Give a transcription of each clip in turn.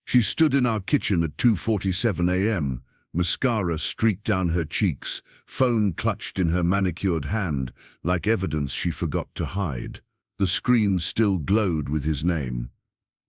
She stood in our kitchen at 2:47 a.m., mascara streaked down her cheeks, phone clutched in her manicured hand, like evidence she forgot to hide. The screen still glowed with his name.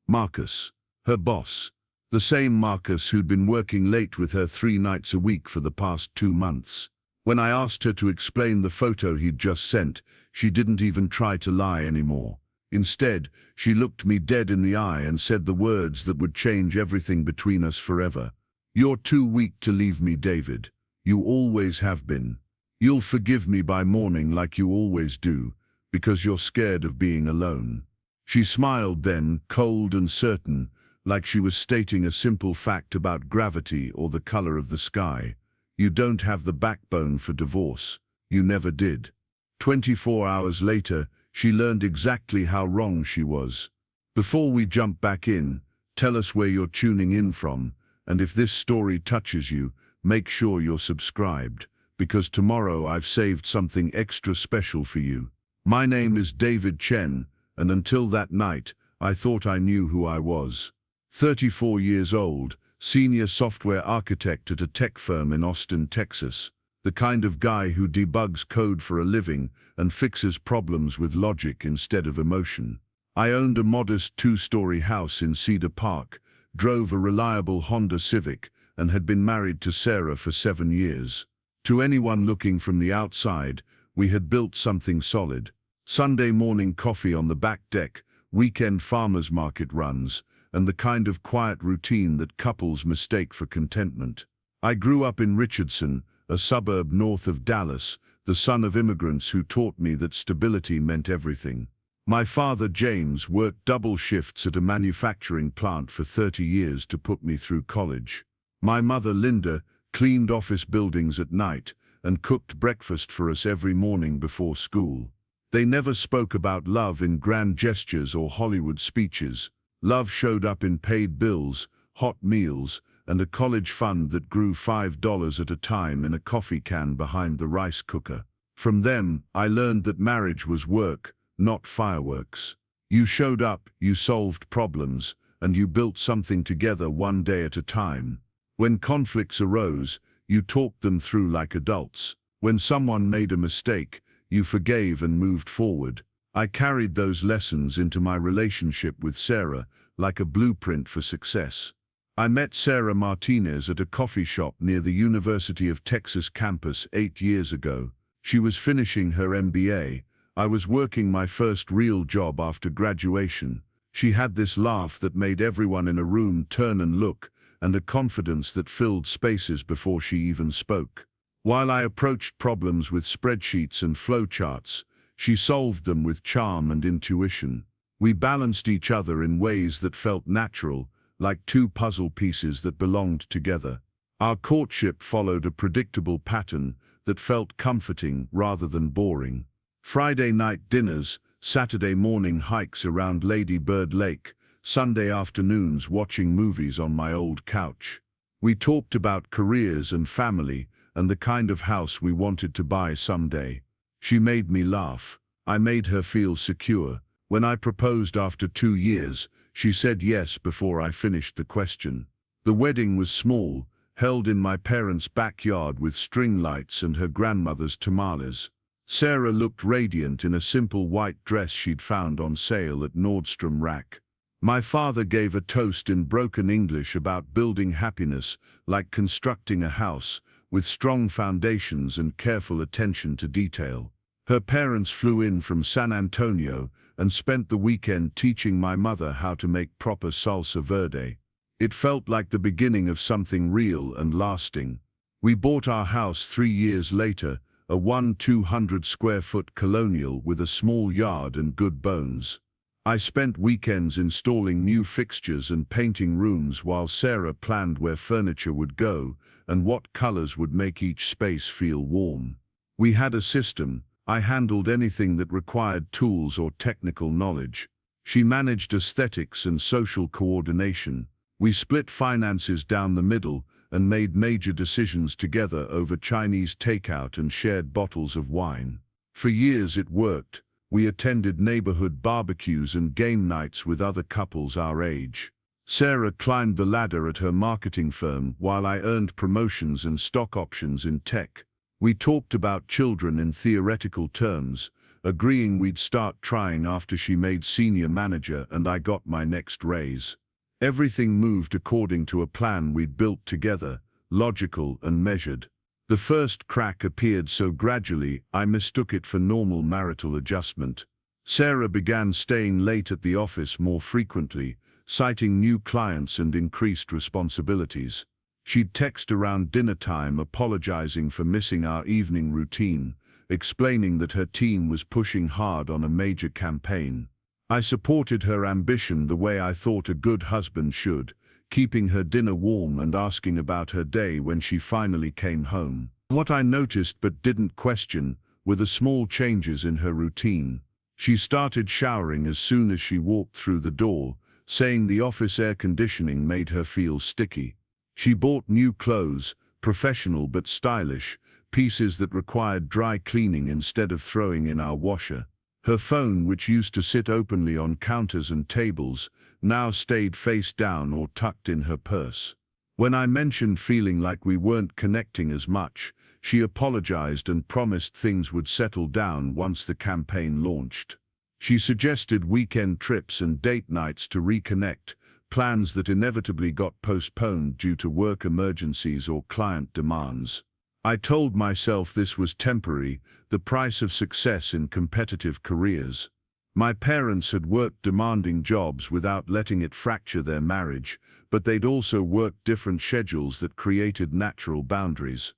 Marcus, her boss. The same Marcus who'd been working late with her 3 nights a week for the past 2 months. When I asked her to explain the photo he'd just sent, she didn't even try to lie anymore. Instead, she looked me dead in the eye and said the words that would change everything between us forever. "You're too weak to leave me, David. You always have been. You'll forgive me by morning like you always do, because you're scared of being alone." She smiled then, cold and certain, like she was stating a simple fact about gravity or the color of the sky. "You don't have the backbone for divorce. You never did." 24 hours later, she learned exactly how wrong she was. Before we jump back in, tell us where you're tuning in from, and if this story touches you, make sure you're subscribed, because tomorrow I've saved something extra special for you. My name is David Chen, and until that night, I thought I knew who I was. 34 years old, senior software architect at a tech firm in Austin, Texas. The kind of guy who debugs code for a living and fixes problems with logic instead of emotion. I owned a modest 2-story house in Cedar Park, drove a reliable Honda Civic, and had been married to Sarah for 7 years. To anyone looking from the outside, we had built something solid. Sunday morning coffee on the back deck, weekend farmers market runs, and the kind of quiet routine that couples mistake for contentment. I grew up in Richardson, a suburb north of Dallas, the son of immigrants who taught me that stability meant everything. My father, James, worked double shifts at a manufacturing plant for 30 years to put me through college. My mother, Linda, cleaned office buildings at night and cooked breakfast for us every morning before school. They never spoke about love in grand gestures or Hollywood speeches. Love showed up in paid bills, hot meals, and a college fund that grew $5 at a time in a coffee can behind the rice cooker. From them, I learned that marriage was work, not fireworks. You showed up, you solved problems, and you built something together one day at a time. When conflicts arose, you talked them through like adults. When someone made a mistake, you forgave and moved forward. I carried those lessons into my relationship with Sarah like a blueprint for success. I met Sarah Martinez at a coffee shop near the University of Texas campus 8 years ago. She was finishing her MBA. I was working my first real job after graduation. She had this laugh that made everyone in a room turn and look, and a confidence that filled spaces before she even spoke. While I approached problems with spreadsheets and flowcharts, she solved them with charm and intuition. We balanced each other in ways that felt natural, like 2 puzzle pieces that belonged together. Our courtship followed a predictable pattern that felt comforting rather than boring. Friday night dinners, Saturday morning hikes around Lady Bird Lake, Sunday afternoons watching movies on my old couch. We talked about careers and family and the kind of house we wanted to buy someday. She made me laugh. I made her feel secure. When I proposed after 2 years, she said yes before I finished the question. The wedding was small, held in my parents' backyard with string lights and her grandmother's tamales. Sarah looked radiant in a simple white dress she'd found on sale at Nordstrom Rack. My father gave a toast in broken English about building happiness like constructing a house, with strong foundations and careful attention to detail. Her parents flew in from San Antonio and spent the weekend teaching my mother how to make proper salsa verde. It felt like the beginning of something real and lasting. We bought our house 3 years later, a 200-square-foot colonial with a small yard and good bones. I spent weekends installing new fixtures and painting rooms while Sarah planned where furniture would go and what colors would make each space feel warm. We had a system. I handled anything that required tools or technical knowledge. She managed aesthetics and social coordination. We split finances down the middle and made major decisions together over Chinese takeout and shared bottles of wine. For years it worked. We attended neighborhood barbecues and game nights with other couples our age. Sarah climbed the ladder at her marketing firm while I earned promotions and stock options in tech. We talked about children in theoretical terms, agreeing we'd start trying after she made senior manager and I got my next raise. Everything moved according to a plan we'd built together, logical and measured. The first crack appeared so gradually I mistook it for normal marital adjustment. Sarah began staying late at the office more frequently, citing new clients and increased responsibilities. She'd text around dinner time apologizing for missing our evening routine, explaining that her team was pushing hard on a major campaign. I supported her ambition the way I thought a good husband should, keeping her dinner warm and asking about her day when she finally came home. What I noticed but didn't question were the small changes in her routine. She started showering as soon as she walked through the door, saying the office air conditioning made her feel sticky. She bought new clothes, professional but stylish, pieces that required dry cleaning instead of throwing in our washer. Her phone, which used to sit openly on counters and tables, now stayed face down or tucked in her purse. When I mentioned feeling like we weren't connecting as much, she apologized and promised things would settle down once the campaign launched. She suggested weekend trips and date nights to reconnect, plans that inevitably got postponed due to work emergencies or client demands. I told myself this was temporary, the price of success in competitive careers. My parents had worked demanding jobs without letting it fracture their marriage, but they'd also worked different schedules that created natural boundaries.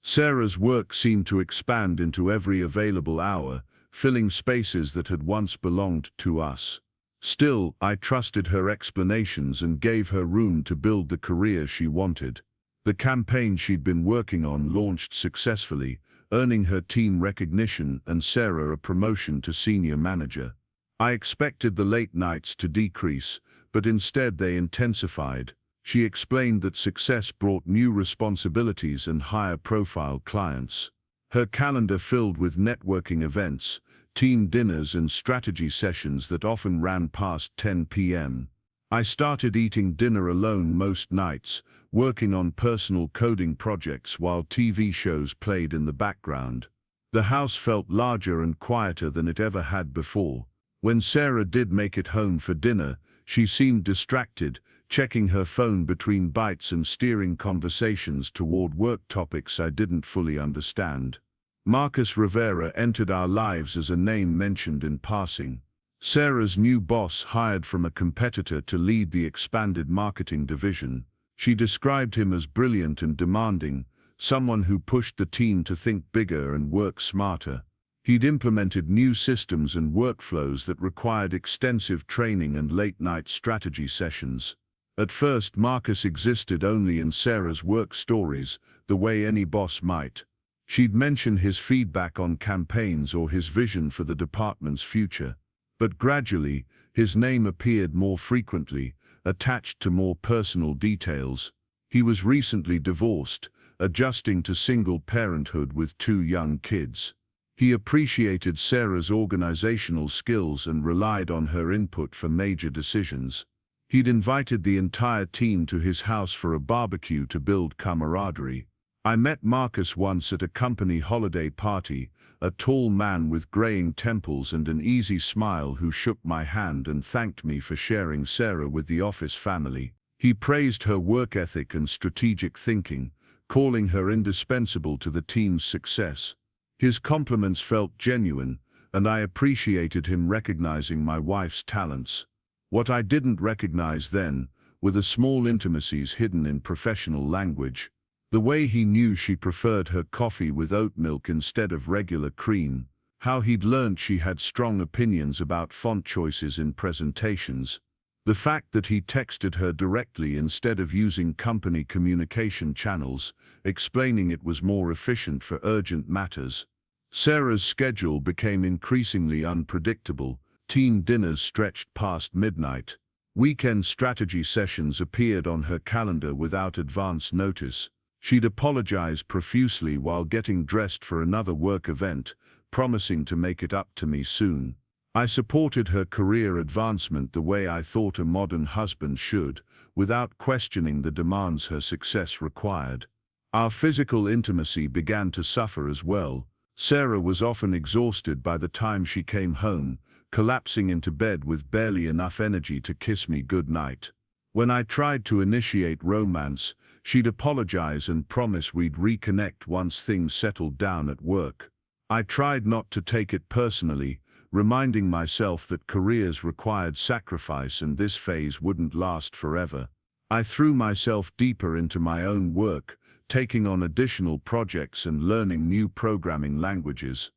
Sarah's work seemed to expand into every available hour, filling spaces that had once belonged to us. Still, I trusted her explanations and gave her room to build the career she wanted. The campaign she'd been working on launched successfully, earning her team recognition and Sarah a promotion to senior manager. I expected the late nights to decrease, but instead they intensified. She explained that success brought new responsibilities and higher-profile clients. Her calendar filled with networking events, team dinners and strategy sessions that often ran past 10 p.m. I started eating dinner alone most nights, working on personal coding projects while TV shows played in the background. The house felt larger and quieter than it ever had before. When Sarah did make it home for dinner, she seemed distracted, checking her phone between bites and steering conversations toward work topics I didn't fully understand. Marcus Rivera entered our lives as a name mentioned in passing. Sarah's new boss hired from a competitor to lead the expanded marketing division. She described him as brilliant and demanding, someone who pushed the team to think bigger and work smarter. He'd implemented new systems and workflows that required extensive training and late-night strategy sessions. At first, Marcus existed only in Sarah's work stories, the way any boss might. She'd mention his feedback on campaigns or his vision for the department's future. But gradually, his name appeared more frequently, attached to more personal details. He was recently divorced, adjusting to single parenthood with 2 young kids. He appreciated Sarah's organizational skills and relied on her input for major decisions. He'd invited the entire team to his house for a barbecue to build camaraderie. I met Marcus once at a company holiday party, a tall man with graying temples and an easy smile who shook my hand and thanked me for sharing Sarah with the office family. He praised her work ethic and strategic thinking, calling her indispensable to the team's success. His compliments felt genuine, and I appreciated him recognizing my wife's talents. What I didn't recognize then were the small intimacies hidden in professional language. The way he knew she preferred her coffee with oat milk instead of regular cream, how he'd learned she had strong opinions about font choices in presentations, the fact that he texted her directly instead of using company communication channels, explaining it was more efficient for urgent matters. Sarah's schedule became increasingly unpredictable. Team dinners stretched past midnight. Weekend strategy sessions appeared on her calendar without advance notice. She'd apologize profusely while getting dressed for another work event, promising to make it up to me soon. I supported her career advancement the way I thought a modern husband should, without questioning the demands her success required. Our physical intimacy began to suffer as well. Sarah was often exhausted by the time she came home, collapsing into bed with barely enough energy to kiss me goodnight. When I tried to initiate romance, she'd apologize and promise we'd reconnect once things settled down at work. I tried not to take it personally, reminding myself that careers required sacrifice and this phase wouldn't last forever. I threw myself deeper into my own work, taking on additional projects and learning new programming languages.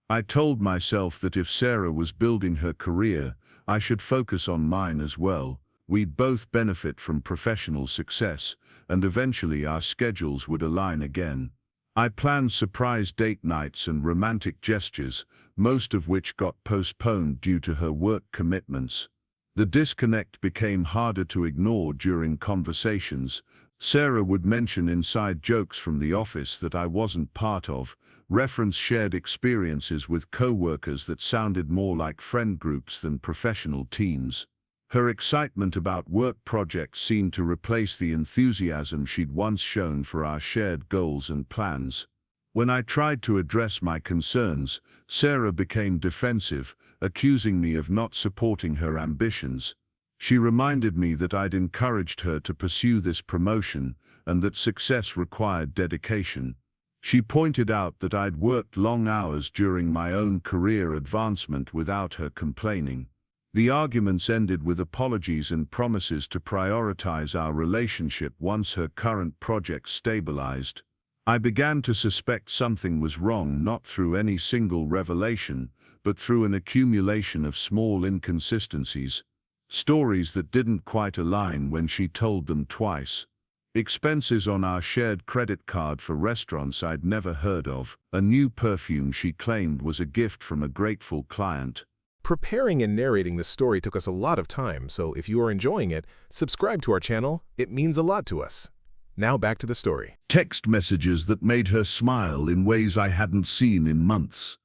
I told myself that if Sarah was building her career, I should focus on mine as well. We'd both benefit from professional success, and eventually our schedules would align again. I planned surprise date nights and romantic gestures, most of which got postponed due to her work commitments. The disconnect became harder to ignore during conversations. Sarah would mention inside jokes from the office that I wasn't part of, reference shared experiences with co-workers that sounded more like friend groups than professional teams. Her excitement about work projects seemed to replace the enthusiasm she'd once shown for our shared goals and plans. When I tried to address my concerns, Sarah became defensive, accusing me of not supporting her ambitions. She reminded me that I'd encouraged her to pursue this promotion and that success required dedication. She pointed out that I'd worked long hours during my own career advancement without her complaining. The arguments ended with apologies and promises to prioritize our relationship once her current project stabilized. I began to suspect something was wrong, not through any single revelation, but through an accumulation of small inconsistencies. Stories that didn't quite align when she told them twice. Expenses on our shared credit card for restaurants I'd never heard of. A new perfume she claimed was a gift from a grateful client. Preparing and narrating this story took us a lot of time, so if you are enjoying it, subscribe to our channel. It means a lot to us. Now back to the story. Text messages that made her smile in ways I hadn't seen in months.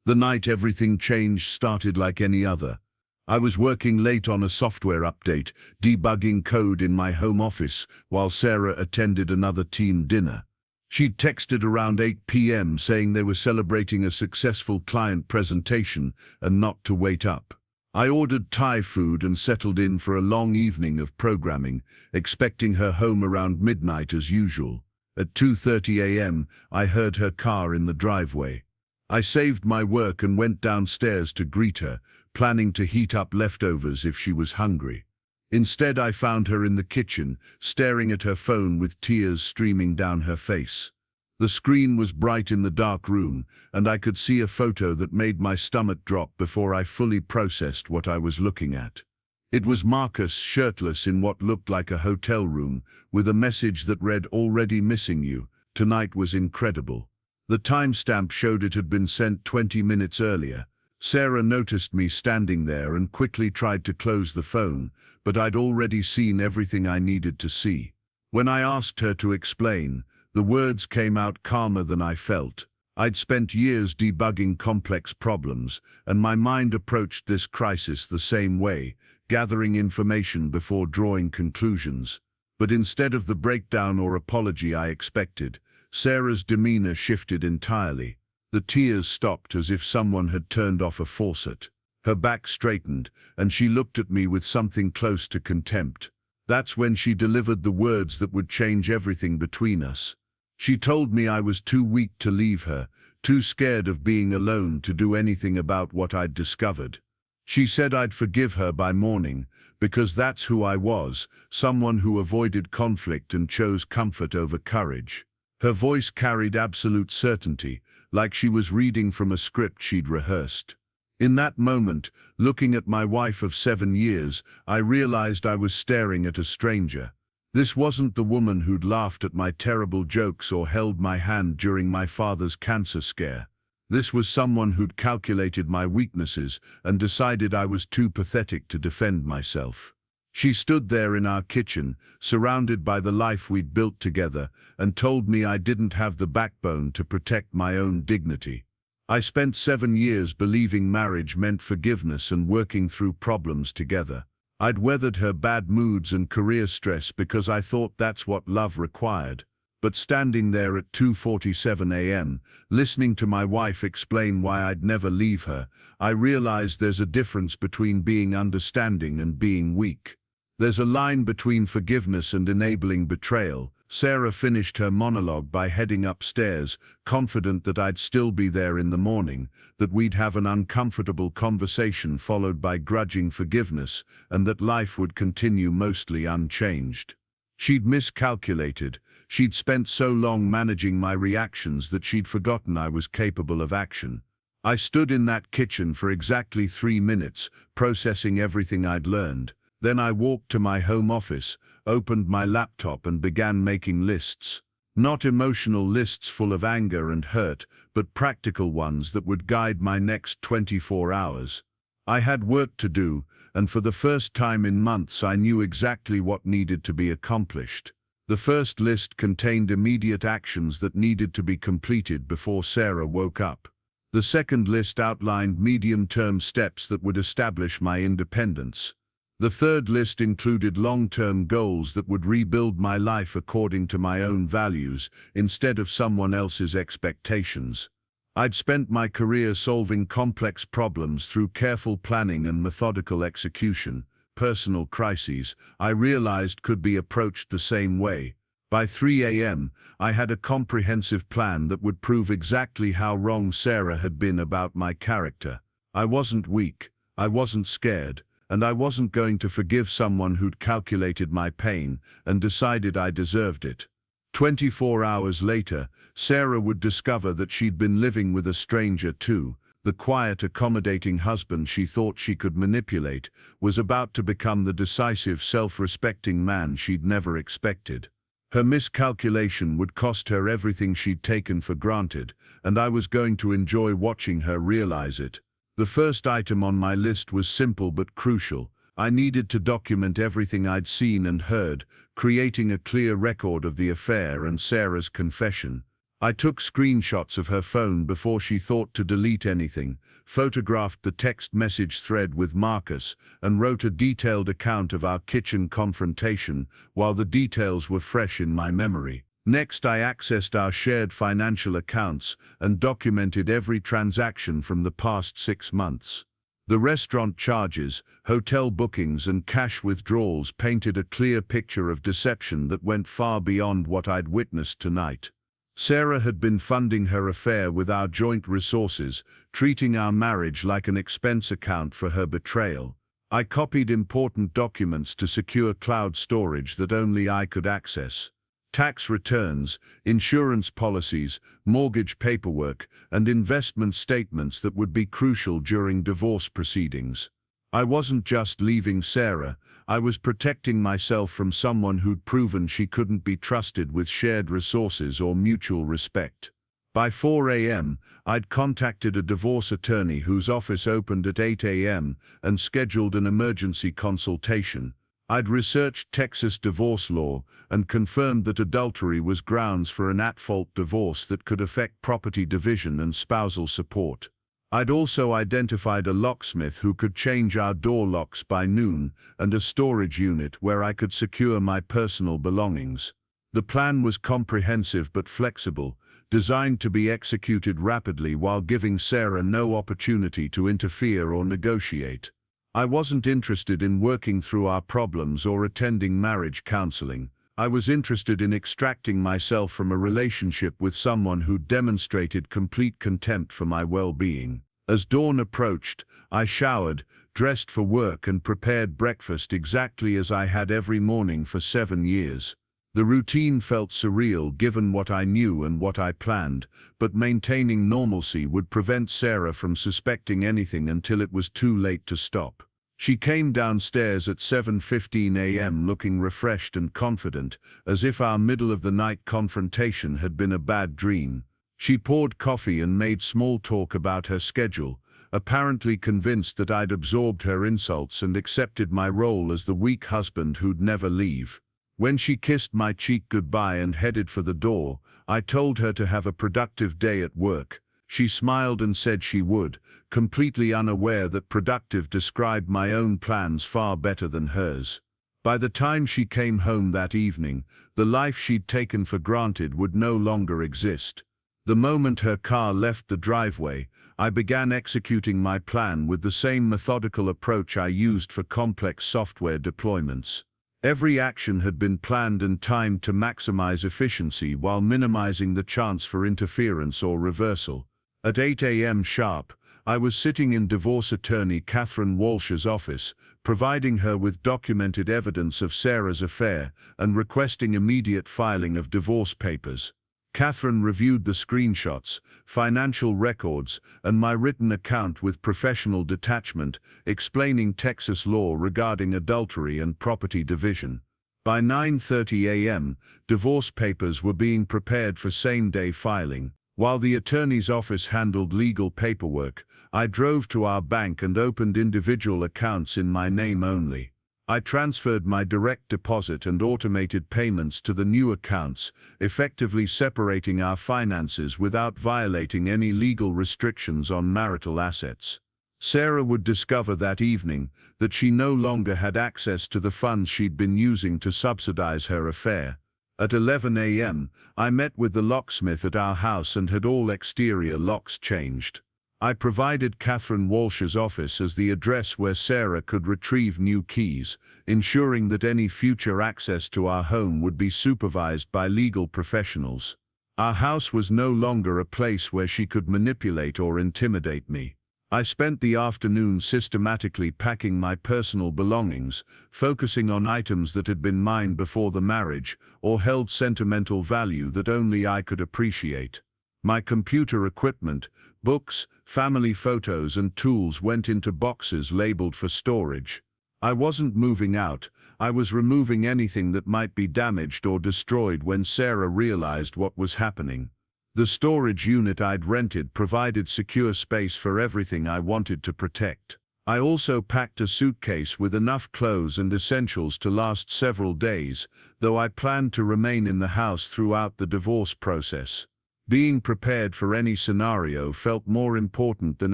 The night everything changed started like any other. I was working late on a software update, debugging code in my home office, while Sarah attended another team dinner. She'd texted around 8 p.m. saying they were celebrating a successful client presentation and not to wait up. I ordered Thai food and settled in for a long evening of programming, expecting her home around midnight as usual. At 2:30 a.m., I heard her car in the driveway. I saved my work and went downstairs to greet her, planning to heat up leftovers if she was hungry. Instead, I found her in the kitchen, staring at her phone with tears streaming down her face. The screen was bright in the dark room, and I could see a photo that made my stomach drop before I fully processed what I was looking at. It was Marcus, shirtless in what looked like a hotel room, with a message that read, "Already missing you. Tonight was incredible." The timestamp showed it had been sent 20 minutes earlier. Sarah noticed me standing there and quickly tried to close the phone, but I'd already seen everything I needed to see. When I asked her to explain, the words came out calmer than I felt. I'd spent years debugging complex problems, and my mind approached this crisis the same way, gathering information before drawing conclusions. But instead of the breakdown or apology I expected, Sarah's demeanor shifted entirely. The tears stopped as if someone had turned off a faucet. Her back straightened, and she looked at me with something close to contempt. That's when she delivered the words that would change everything between us. She told me I was too weak to leave her, too scared of being alone to do anything about what I'd discovered. She said I'd forgive her by morning, because that's who I was, someone who avoided conflict and chose comfort over courage. Her voice carried absolute certainty, like she was reading from a script she'd rehearsed. In that moment, looking at my wife of 7 years, I realized I was staring at a stranger. This wasn't the woman who'd laughed at my terrible jokes or held my hand during my father's cancer scare. This was someone who'd calculated my weaknesses and decided I was too pathetic to defend myself. She stood there in our kitchen, surrounded by the life we'd built together, and told me I didn't have the backbone to protect my own dignity. I spent 7 years believing marriage meant forgiveness and working through problems together. I'd weathered her bad moods and career stress because I thought that's what love required. But standing there at 2:47 a.m., listening to my wife explain why I'd never leave her, I realized there's a difference between being understanding and being weak. There's a line between forgiveness and enabling betrayal. Sarah finished her monologue by heading upstairs, confident that I'd still be there in the morning, that we'd have an uncomfortable conversation followed by grudging forgiveness, and that life would continue mostly unchanged. She'd miscalculated. She'd spent so long managing my reactions that she'd forgotten I was capable of action. I stood in that kitchen for exactly 3 minutes, processing everything I'd learned. Then I walked to my home office, opened my laptop and began making lists. Not emotional lists full of anger and hurt, but practical ones that would guide my next 24 hours. I had work to do, and for the first time in months I knew exactly what needed to be accomplished. The first list contained immediate actions that needed to be completed before Sarah woke up. The second list outlined medium-term steps that would establish my independence. The third list included long-term goals that would rebuild my life according to my own values, instead of someone else's expectations. I'd spent my career solving complex problems through careful planning and methodical execution. Personal crises, I realized, could be approached the same way. By 3 a.m., I had a comprehensive plan that would prove exactly how wrong Sarah had been about my character. I wasn't weak, I wasn't scared, and I wasn't going to forgive someone who'd calculated my pain and decided I deserved it. 24 hours later, Sarah would discover that she'd been living with a stranger too. The quiet, accommodating husband she thought she could manipulate was about to become the decisive, self-respecting man she'd never expected. Her miscalculation would cost her everything she'd taken for granted, and I was going to enjoy watching her realize it. The first item on my list was simple but crucial. I needed to document everything I'd seen and heard, creating a clear record of the affair and Sarah's confession. I took screenshots of her phone before she thought to delete anything, photographed the text message thread with Marcus, and wrote a detailed account of our kitchen confrontation while the details were fresh in my memory. Next, I accessed our shared financial accounts and documented every transaction from the past 6 months. The restaurant charges, hotel bookings, and cash withdrawals painted a clear picture of deception that went far beyond what I'd witnessed tonight. Sarah had been funding her affair with our joint resources, treating our marriage like an expense account for her betrayal. I copied important documents to secure cloud storage that only I could access. Tax returns, insurance policies, mortgage paperwork, and investment statements that would be crucial during divorce proceedings. I wasn't just leaving Sarah, I was protecting myself from someone who'd proven she couldn't be trusted with shared resources or mutual respect. By 4 a.m., I'd contacted a divorce attorney whose office opened at 8 a.m. and scheduled an emergency consultation. I'd researched Texas divorce law and confirmed that adultery was grounds for an at-fault divorce that could affect property division and spousal support. I'd also identified a locksmith who could change our door locks by noon and a storage unit where I could secure my personal belongings. The plan was comprehensive but flexible, designed to be executed rapidly while giving Sarah no opportunity to interfere or negotiate. I wasn't interested in working through our problems or attending marriage counseling. I was interested in extracting myself from a relationship with someone who demonstrated complete contempt for my well-being. As dawn approached, I showered, dressed for work, and prepared breakfast exactly as I had every morning for 7 years. The routine felt surreal given what I knew and what I planned, but maintaining normalcy would prevent Sarah from suspecting anything until it was too late to stop. She came downstairs at 7:15 a.m. looking refreshed and confident, as if our middle-of-the-night confrontation had been a bad dream. She poured coffee and made small talk about her schedule, apparently convinced that I'd absorbed her insults and accepted my role as the weak husband who'd never leave. When she kissed my cheek goodbye and headed for the door, I told her to have a productive day at work, She smiled and said she would, completely unaware that productive described my own plans far better than hers. By the time she came home that evening, the life she'd taken for granted would no longer exist. The moment her car left the driveway, I began executing my plan with the same methodical approach I used for complex software deployments. Every action had been planned and timed to maximize efficiency while minimizing the chance for interference or reversal. At 8 a.m. sharp, I was sitting in divorce attorney Catherine Walsh's office, providing her with documented evidence of Sarah's affair and requesting immediate filing of divorce papers. Catherine reviewed the screenshots, financial records, and my written account with professional detachment, explaining Texas law regarding adultery and property division. By 9:30 a.m., divorce papers were being prepared for same-day filing. While the attorney's office handled legal paperwork, I drove to our bank and opened individual accounts in my name only. I transferred my direct deposit and automated payments to the new accounts, effectively separating our finances without violating any legal restrictions on marital assets. Sarah would discover that evening that she no longer had access to the funds she'd been using to subsidize her affair. At 11 a.m., I met with the locksmith at our house and had all exterior locks changed. I provided Catherine Walsh's office as the address where Sarah could retrieve new keys, ensuring that any future access to our home would be supervised by legal professionals. Our house was no longer a place where she could manipulate or intimidate me. I spent the afternoon systematically packing my personal belongings, focusing on items that had been mine before the marriage or held sentimental value that only I could appreciate. My computer equipment, books, family photos and tools went into boxes labeled for storage. I wasn't moving out, I was removing anything that might be damaged or destroyed when Sarah realized what was happening. The storage unit I'd rented provided secure space for everything I wanted to protect. I also packed a suitcase with enough clothes and essentials to last several days, though I planned to remain in the house throughout the divorce process. Being prepared for any scenario felt more important than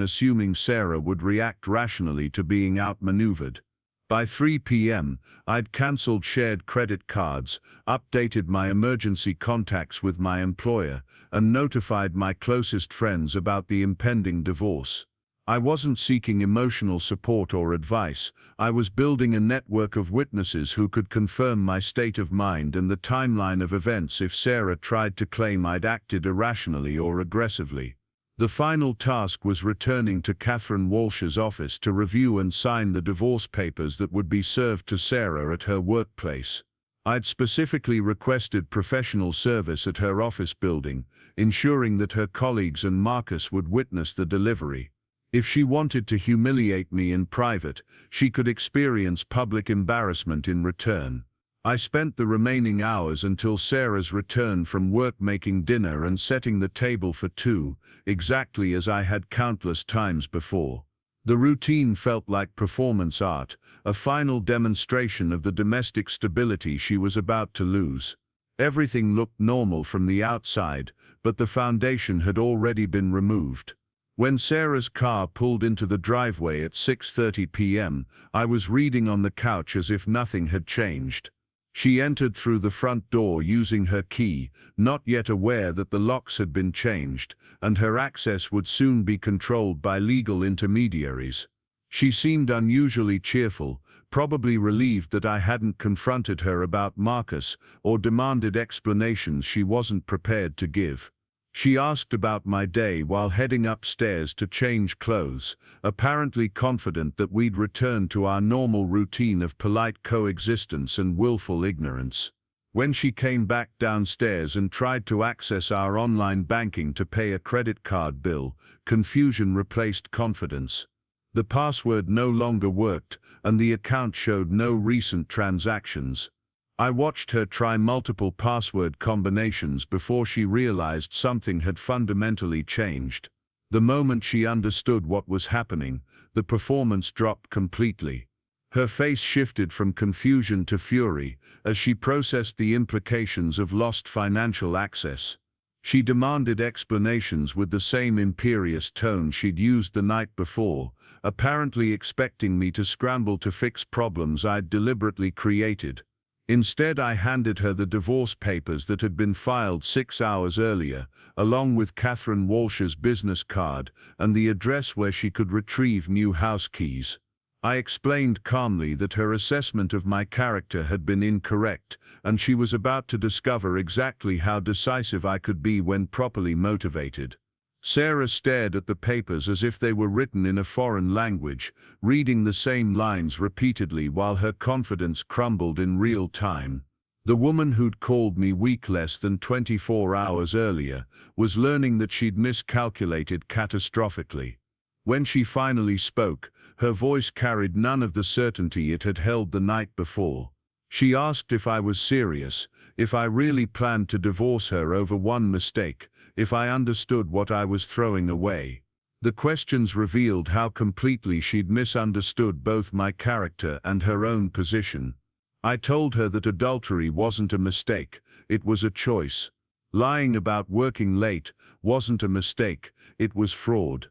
assuming Sarah would react rationally to being outmaneuvered. By 3 p.m., I'd cancelled shared credit cards, updated my emergency contacts with my employer, and notified my closest friends about the impending divorce. I wasn't seeking emotional support or advice, I was building a network of witnesses who could confirm my state of mind and the timeline of events if Sarah tried to claim I'd acted irrationally or aggressively. The final task was returning to Catherine Walsh's office to review and sign the divorce papers that would be served to Sarah at her workplace. I'd specifically requested professional service at her office building, ensuring that her colleagues and Marcus would witness the delivery. If she wanted to humiliate me in private, she could experience public embarrassment in return. I spent the remaining hours until Sarah's return from work making dinner and setting the table for two, exactly as I had countless times before. The routine felt like performance art, a final demonstration of the domestic stability she was about to lose. Everything looked normal from the outside, but the foundation had already been removed. When Sarah's car pulled into the driveway at 6:30 p.m., I was reading on the couch as if nothing had changed. She entered through the front door using her key, not yet aware that the locks had been changed, and her access would soon be controlled by legal intermediaries. She seemed unusually cheerful, probably relieved that I hadn't confronted her about Marcus or demanded explanations she wasn't prepared to give. She asked about my day while heading upstairs to change clothes, apparently confident that we'd return to our normal routine of polite coexistence and willful ignorance. When she came back downstairs and tried to access our online banking to pay a credit card bill, confusion replaced confidence. The password no longer worked, and the account showed no recent transactions. I watched her try multiple password combinations before she realized something had fundamentally changed. The moment she understood what was happening, the performance dropped completely. Her face shifted from confusion to fury as she processed the implications of lost financial access. She demanded explanations with the same imperious tone she'd used the night before, apparently expecting me to scramble to fix problems I'd deliberately created. Instead, I handed her the divorce papers that had been filed 6 hours earlier, along with Catherine Walsh's business card and the address where she could retrieve new house keys. I explained calmly that her assessment of my character had been incorrect, and she was about to discover exactly how decisive I could be when properly motivated. Sarah stared at the papers as if they were written in a foreign language, reading the same lines repeatedly while her confidence crumbled in real time. The woman who'd called me weak less than 24 hours earlier was learning that she'd miscalculated catastrophically. When she finally spoke, her voice carried none of the certainty it had held the night before. She asked if I was serious, if I really planned to divorce her over one mistake, if I understood what I was throwing away. The questions revealed how completely she'd misunderstood both my character and her own position. I told her that adultery wasn't a mistake, it was a choice. Lying about working late wasn't a mistake, it was fraud.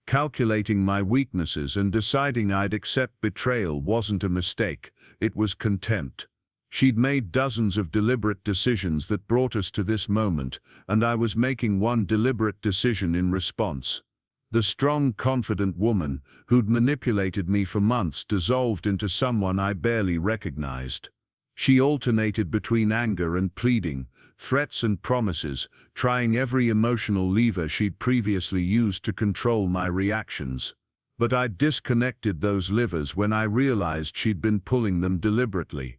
Calculating my weaknesses and deciding I'd accept betrayal wasn't a mistake, it was contempt. She'd made dozens of deliberate decisions that brought us to this moment, and I was making one deliberate decision in response. The strong, confident woman, who'd manipulated me for months, dissolved into someone I barely recognized. She alternated between anger and pleading, threats and promises, trying every emotional lever she'd previously used to control my reactions. But I'd disconnected those levers when I realized she'd been pulling them deliberately.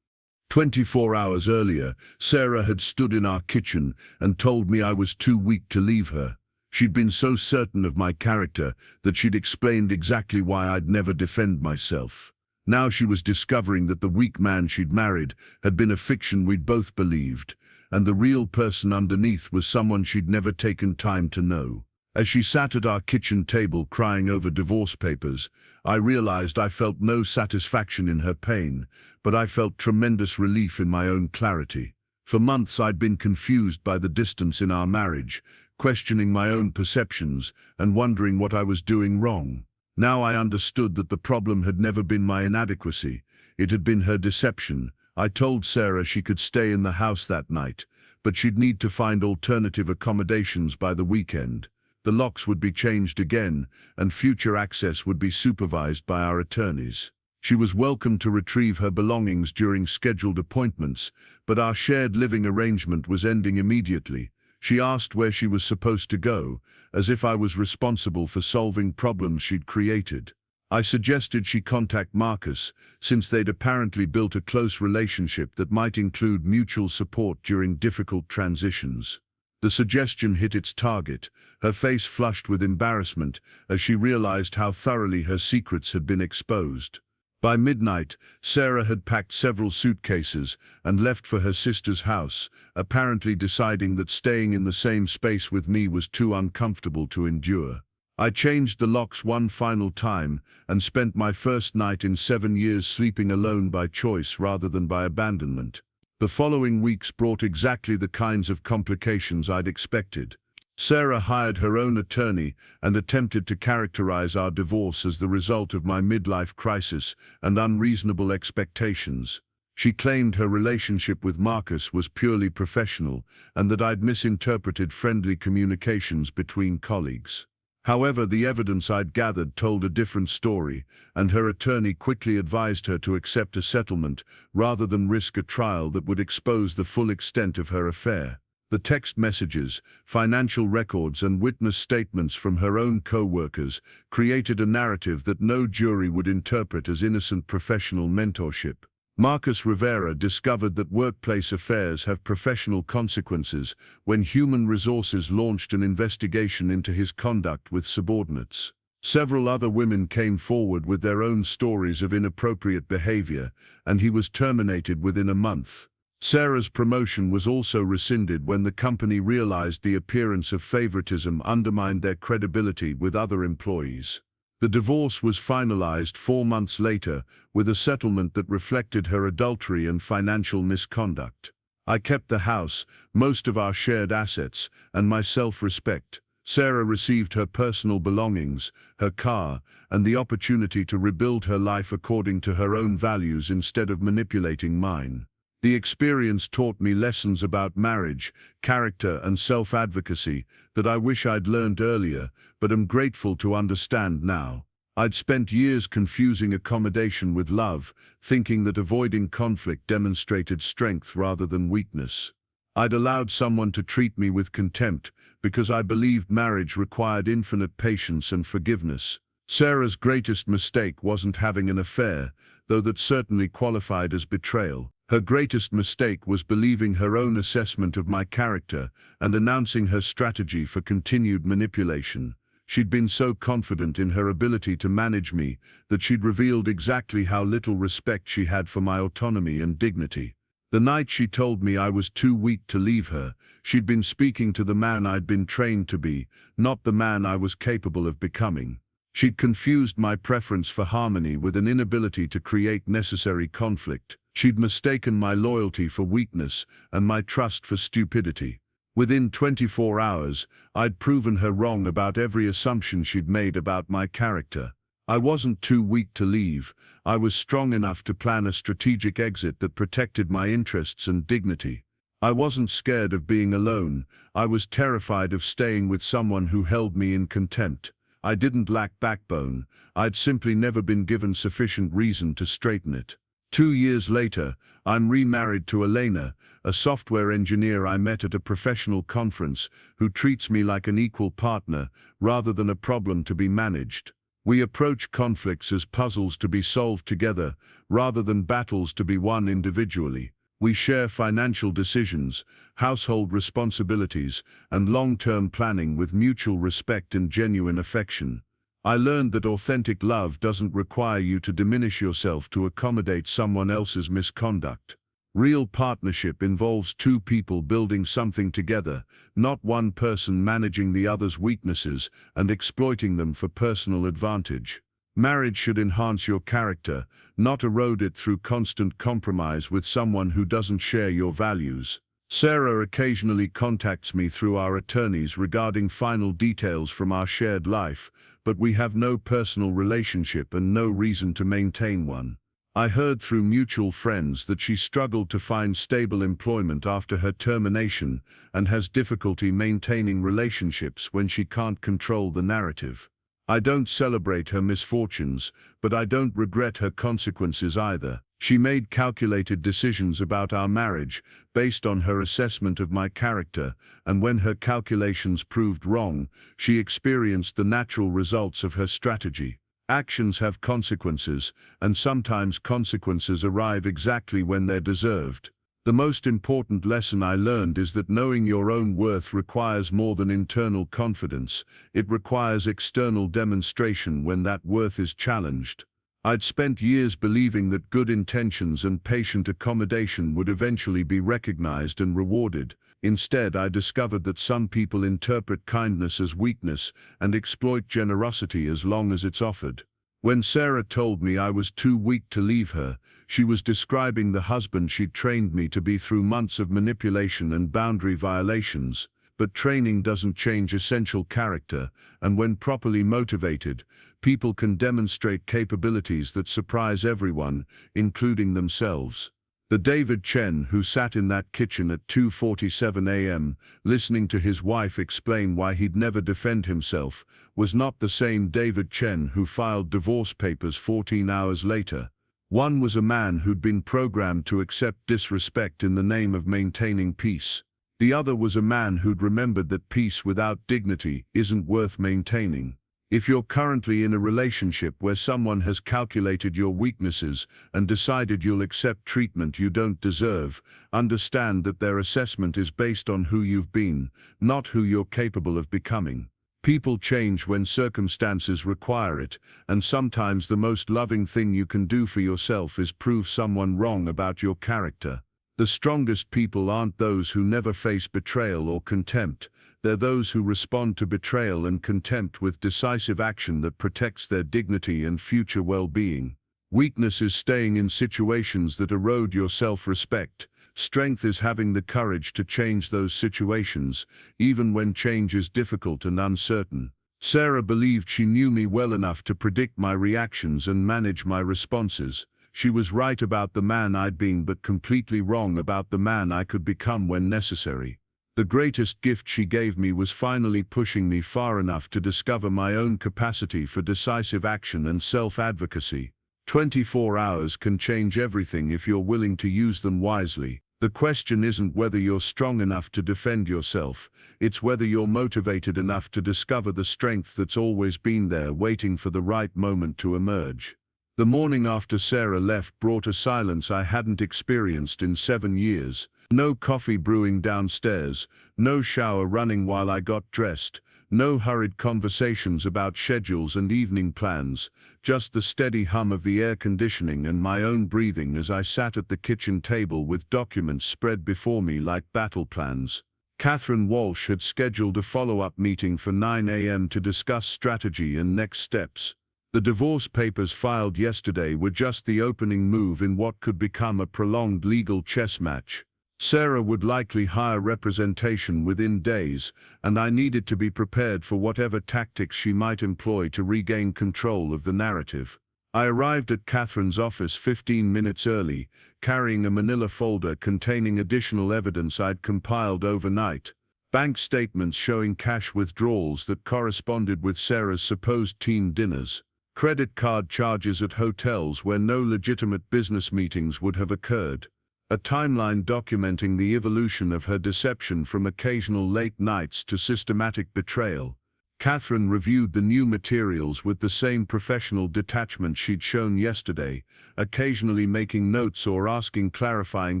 24 hours earlier, Sarah had stood in our kitchen and told me I was too weak to leave her. She'd been so certain of my character that she'd explained exactly why I'd never defend myself. Now she was discovering that the weak man she'd married had been a fiction we'd both believed, and the real person underneath was someone she'd never taken time to know. As she sat at our kitchen table crying over divorce papers, I realized I felt no satisfaction in her pain, but I felt tremendous relief in my own clarity. For months I'd been confused by the distance in our marriage, questioning my own perceptions and wondering what I was doing wrong. Now I understood that the problem had never been my inadequacy, it had been her deception. I told Sarah she could stay in the house that night, but she'd need to find alternative accommodations by the weekend. The locks would be changed again, and future access would be supervised by our attorneys. She was welcome to retrieve her belongings during scheduled appointments, but our shared living arrangement was ending immediately. She asked where she was supposed to go, as if I was responsible for solving problems she'd created. I suggested she contact Marcus, since they'd apparently built a close relationship that might include mutual support during difficult transitions. The suggestion hit its target. Her face flushed with embarrassment as she realized how thoroughly her secrets had been exposed. By midnight, Sarah had packed several suitcases and left for her sister's house, apparently deciding that staying in the same space with me was too uncomfortable to endure. I changed the locks one final time and spent my first night in 7 years sleeping alone by choice rather than by abandonment. The following weeks brought exactly the kinds of complications I'd expected. Sarah hired her own attorney and attempted to characterize our divorce as the result of my midlife crisis and unreasonable expectations. She claimed her relationship with Marcus was purely professional and that I'd misinterpreted friendly communications between colleagues. However, the evidence I'd gathered told a different story, and her attorney quickly advised her to accept a settlement rather than risk a trial that would expose the full extent of her affair. The text messages, financial records, and witness statements from her own co-workers created a narrative that no jury would interpret as innocent professional mentorship. Marcus Rivera discovered that workplace affairs have professional consequences when Human Resources launched an investigation into his conduct with subordinates. Several other women came forward with their own stories of inappropriate behavior, and he was terminated within a month. Sarah's promotion was also rescinded when the company realized the appearance of favoritism undermined their credibility with other employees. The divorce was finalized 4 months later with a settlement that reflected her adultery and financial misconduct. I kept the house, most of our shared assets, and my self-respect. Sarah received her personal belongings, her car, and the opportunity to rebuild her life according to her own values instead of manipulating mine. The experience taught me lessons about marriage, character, and self-advocacy that I wish I'd learned earlier, but am grateful to understand now. I'd spent years confusing accommodation with love, thinking that avoiding conflict demonstrated strength rather than weakness. I'd allowed someone to treat me with contempt because I believed marriage required infinite patience and forgiveness. Sarah's greatest mistake wasn't having an affair, though that certainly qualified as betrayal. Her greatest mistake was believing her own assessment of my character and announcing her strategy for continued manipulation. She'd been so confident in her ability to manage me that she'd revealed exactly how little respect she had for my autonomy and dignity. The night she told me I was too weak to leave her, she'd been speaking to the man I'd been trained to be, not the man I was capable of becoming. She'd confused my preference for harmony with an inability to create necessary conflict. She'd mistaken my loyalty for weakness and my trust for stupidity. Within 24 hours, I'd proven her wrong about every assumption she'd made about my character. I wasn't too weak to leave. I was strong enough to plan a strategic exit that protected my interests and dignity. I wasn't scared of being alone. I was terrified of staying with someone who held me in contempt. I didn't lack backbone. I'd simply never been given sufficient reason to straighten it. 2 years later, I'm remarried to Elena, a software engineer I met at a professional conference who treats me like an equal partner rather than a problem to be managed. We approach conflicts as puzzles to be solved together rather than battles to be won individually. We share financial decisions, household responsibilities, and long-term planning with mutual respect and genuine affection. I learned that authentic love doesn't require you to diminish yourself to accommodate someone else's misconduct. Real partnership involves two people building something together, not one person managing the other's weaknesses and exploiting them for personal advantage. Marriage should enhance your character, not erode it through constant compromise with someone who doesn't share your values. Sarah occasionally contacts me through our attorneys regarding final details from our shared life, but we have no personal relationship and no reason to maintain one. I heard through mutual friends that she struggled to find stable employment after her termination and has difficulty maintaining relationships when she can't control the narrative. I don't celebrate her misfortunes, but I don't regret her consequences either. She made calculated decisions about our marriage based on her assessment of my character, and when her calculations proved wrong, she experienced the natural results of her strategy. Actions have consequences, and sometimes consequences arrive exactly when they're deserved. The most important lesson I learned is that knowing your own worth requires more than internal confidence. It requires external demonstration when that worth is challenged. I'd spent years believing that good intentions and patient accommodation would eventually be recognized and rewarded. Instead, I discovered that some people interpret kindness as weakness and exploit generosity as long as it's offered. When Sarah told me I was too weak to leave her, she was describing the husband she'd trained me to be through months of manipulation and boundary violations. But training doesn't change essential character, and when properly motivated, people can demonstrate capabilities that surprise everyone, including themselves. The David Chen who sat in that kitchen at 2:47 a.m., listening to his wife explain why he'd never defend himself, was not the same David Chen who filed divorce papers 14 hours later. One was a man who'd been programmed to accept disrespect in the name of maintaining peace. The other was a man who'd remembered that peace without dignity isn't worth maintaining. If you're currently in a relationship where someone has calculated your weaknesses and decided you'll accept treatment you don't deserve, understand that their assessment is based on who you've been, not who you're capable of becoming. People change when circumstances require it, and sometimes the most loving thing you can do for yourself is prove someone wrong about your character. The strongest people aren't those who never face betrayal or contempt. They're those who respond to betrayal and contempt with decisive action that protects their dignity and future well-being. Weakness is staying in situations that erode your self-respect. Strength is having the courage to change those situations, even when change is difficult and uncertain. Sarah believed she knew me well enough to predict my reactions and manage my responses. She was right about the man I'd been, but completely wrong about the man I could become when necessary. The greatest gift she gave me was finally pushing me far enough to discover my own capacity for decisive action and self-advocacy. 24 hours can change everything if you're willing to use them wisely. The question isn't whether you're strong enough to defend yourself, it's whether you're motivated enough to discover the strength that's always been there, waiting for the right moment to emerge. The morning after Sarah left brought a silence I hadn't experienced in 7 years. No coffee brewing downstairs, no shower running while I got dressed, no hurried conversations about schedules and evening plans, just the steady hum of the air conditioning and my own breathing as I sat at the kitchen table with documents spread before me like battle plans. Catherine Walsh had scheduled a follow-up meeting for 9 a.m. to discuss strategy and next steps. The divorce papers filed yesterday were just the opening move in what could become a prolonged legal chess match. Sarah would likely hire representation within days, and I needed to be prepared for whatever tactics she might employ to regain control of the narrative. I arrived at Catherine's office 15 minutes early, carrying a manila folder containing additional evidence I'd compiled overnight. Bank statements showing cash withdrawals that corresponded with Sarah's supposed teen dinners. Credit card charges at hotels where no legitimate business meetings would have occurred. A timeline documenting the evolution of her deception from occasional late nights to systematic betrayal. Catherine reviewed the new materials with the same professional detachment she'd shown yesterday, occasionally making notes or asking clarifying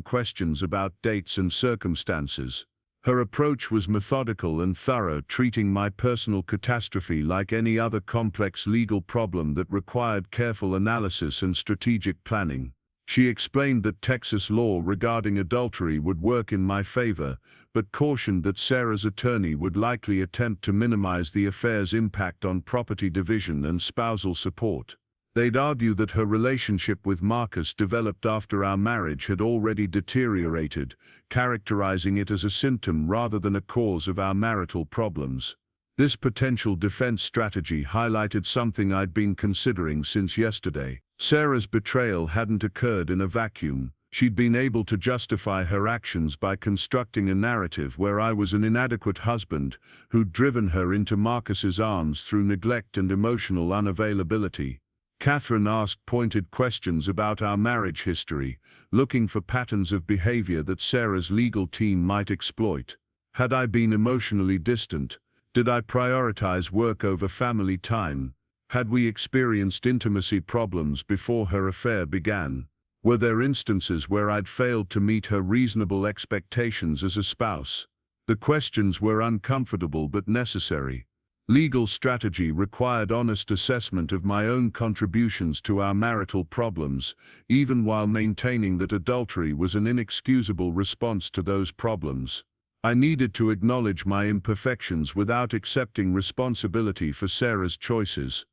questions about dates and circumstances. Her approach was methodical and thorough, treating my personal catastrophe like any other complex legal problem that required careful analysis and strategic planning. She explained that Texas law regarding adultery would work in my favor, but cautioned that Sarah's attorney would likely attempt to minimize the affair's impact on property division and spousal support. They'd argue that her relationship with Marcus developed after our marriage had already deteriorated, characterizing it as a symptom rather than a cause of our marital problems. This potential defense strategy highlighted something I'd been considering since yesterday. Sarah's betrayal hadn't occurred in a vacuum. She'd been able to justify her actions by constructing a narrative where I was an inadequate husband who'd driven her into Marcus's arms through neglect and emotional unavailability. Catherine asked pointed questions about our marriage history, looking for patterns of behavior that Sarah's legal team might exploit. Had I been emotionally distant? Did I prioritize work over family time? Had we experienced intimacy problems before her affair began? Were there instances where I'd failed to meet her reasonable expectations as a spouse? The questions were uncomfortable but necessary. Legal strategy required honest assessment of my own contributions to our marital problems, even while maintaining that adultery was an inexcusable response to those problems. I needed to acknowledge my imperfections without accepting responsibility for Sarah's choices.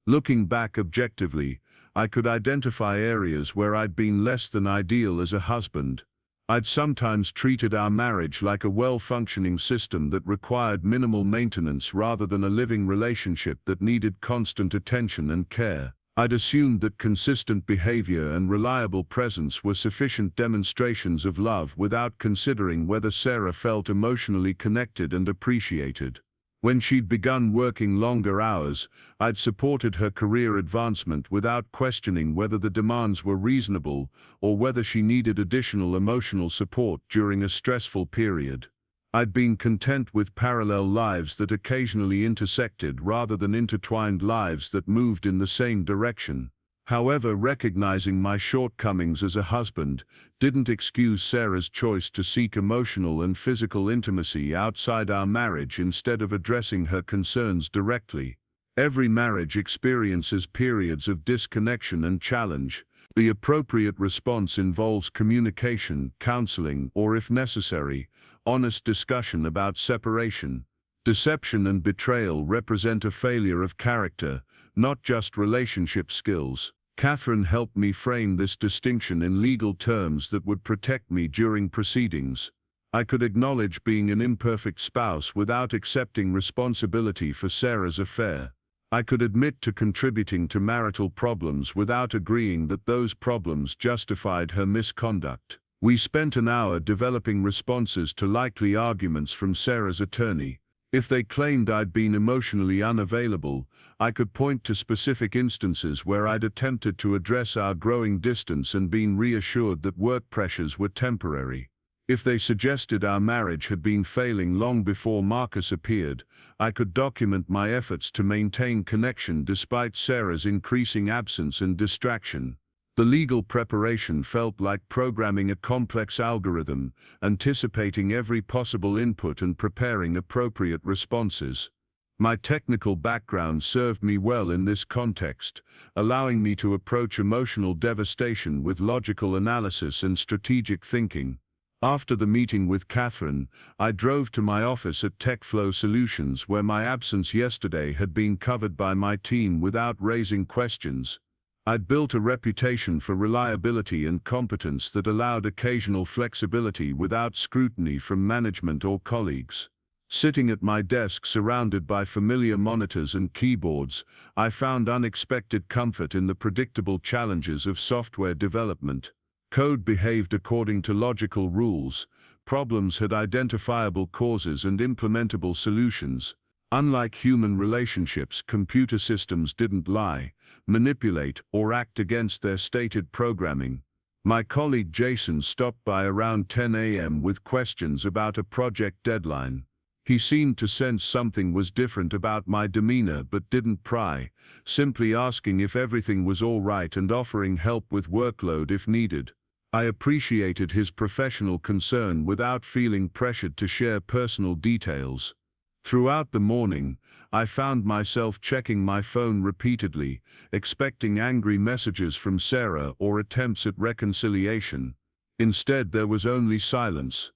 Looking back objectively, I could identify areas where I'd been less than ideal as a husband. I'd sometimes treated our marriage like a well-functioning system that required minimal maintenance rather than a living relationship that needed constant attention and care. I'd assumed that consistent behavior and reliable presence were sufficient demonstrations of love without considering whether Sarah felt emotionally connected and appreciated. When she'd begun working longer hours, I'd supported her career advancement without questioning whether the demands were reasonable or whether she needed additional emotional support during a stressful period. I'd been content with parallel lives that occasionally intersected rather than intertwined lives that moved in the same direction. However, recognizing my shortcomings as a husband didn't excuse Sarah's choice to seek emotional and physical intimacy outside our marriage instead of addressing her concerns directly. Every marriage experiences periods of disconnection and challenge. The appropriate response involves communication, counseling, or if necessary, honest discussion about separation. Deception and betrayal represent a failure of character, not just relationship skills. Catherine helped me frame this distinction in legal terms that would protect me during proceedings. I could acknowledge being an imperfect spouse without accepting responsibility for Sarah's affair. I could admit to contributing to marital problems without agreeing that those problems justified her misconduct. We spent an hour developing responses to likely arguments from Sarah's attorney. If they claimed I'd been emotionally unavailable, I could point to specific instances where I'd attempted to address our growing distance and been reassured that work pressures were temporary. If they suggested our marriage had been failing long before Marcus appeared, I could document my efforts to maintain connection despite Sarah's increasing absence and distraction. The legal preparation felt like programming a complex algorithm, anticipating every possible input and preparing appropriate responses. My technical background served me well in this context, allowing me to approach emotional devastation with logical analysis and strategic thinking. After the meeting with Catherine, I drove to my office at TechFlow Solutions where my absence yesterday had been covered by my team without raising questions. I'd built a reputation for reliability and competence that allowed occasional flexibility without scrutiny from management or colleagues. Sitting at my desk surrounded by familiar monitors and keyboards, I found unexpected comfort in the predictable challenges of software development. Code behaved according to logical rules, problems had identifiable causes and implementable solutions. Unlike human relationships, computer systems didn't lie, manipulate, or act against their stated programming. My colleague Jason stopped by around 10 a.m. with questions about a project deadline. He seemed to sense something was different about my demeanor but didn't pry, simply asking if everything was all right and offering help with workload if needed. I appreciated his professional concern without feeling pressured to share personal details. Throughout the morning, I found myself checking my phone repeatedly, expecting angry messages from Sarah or attempts at reconciliation. Instead, there was only silence.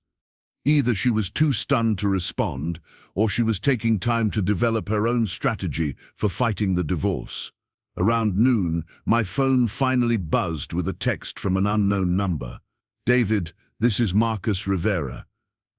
Either she was too stunned to respond, or she was taking time to develop her own strategy for fighting the divorce. Around noon, my phone finally buzzed with a text from an unknown number. "David, this is Marcus Rivera.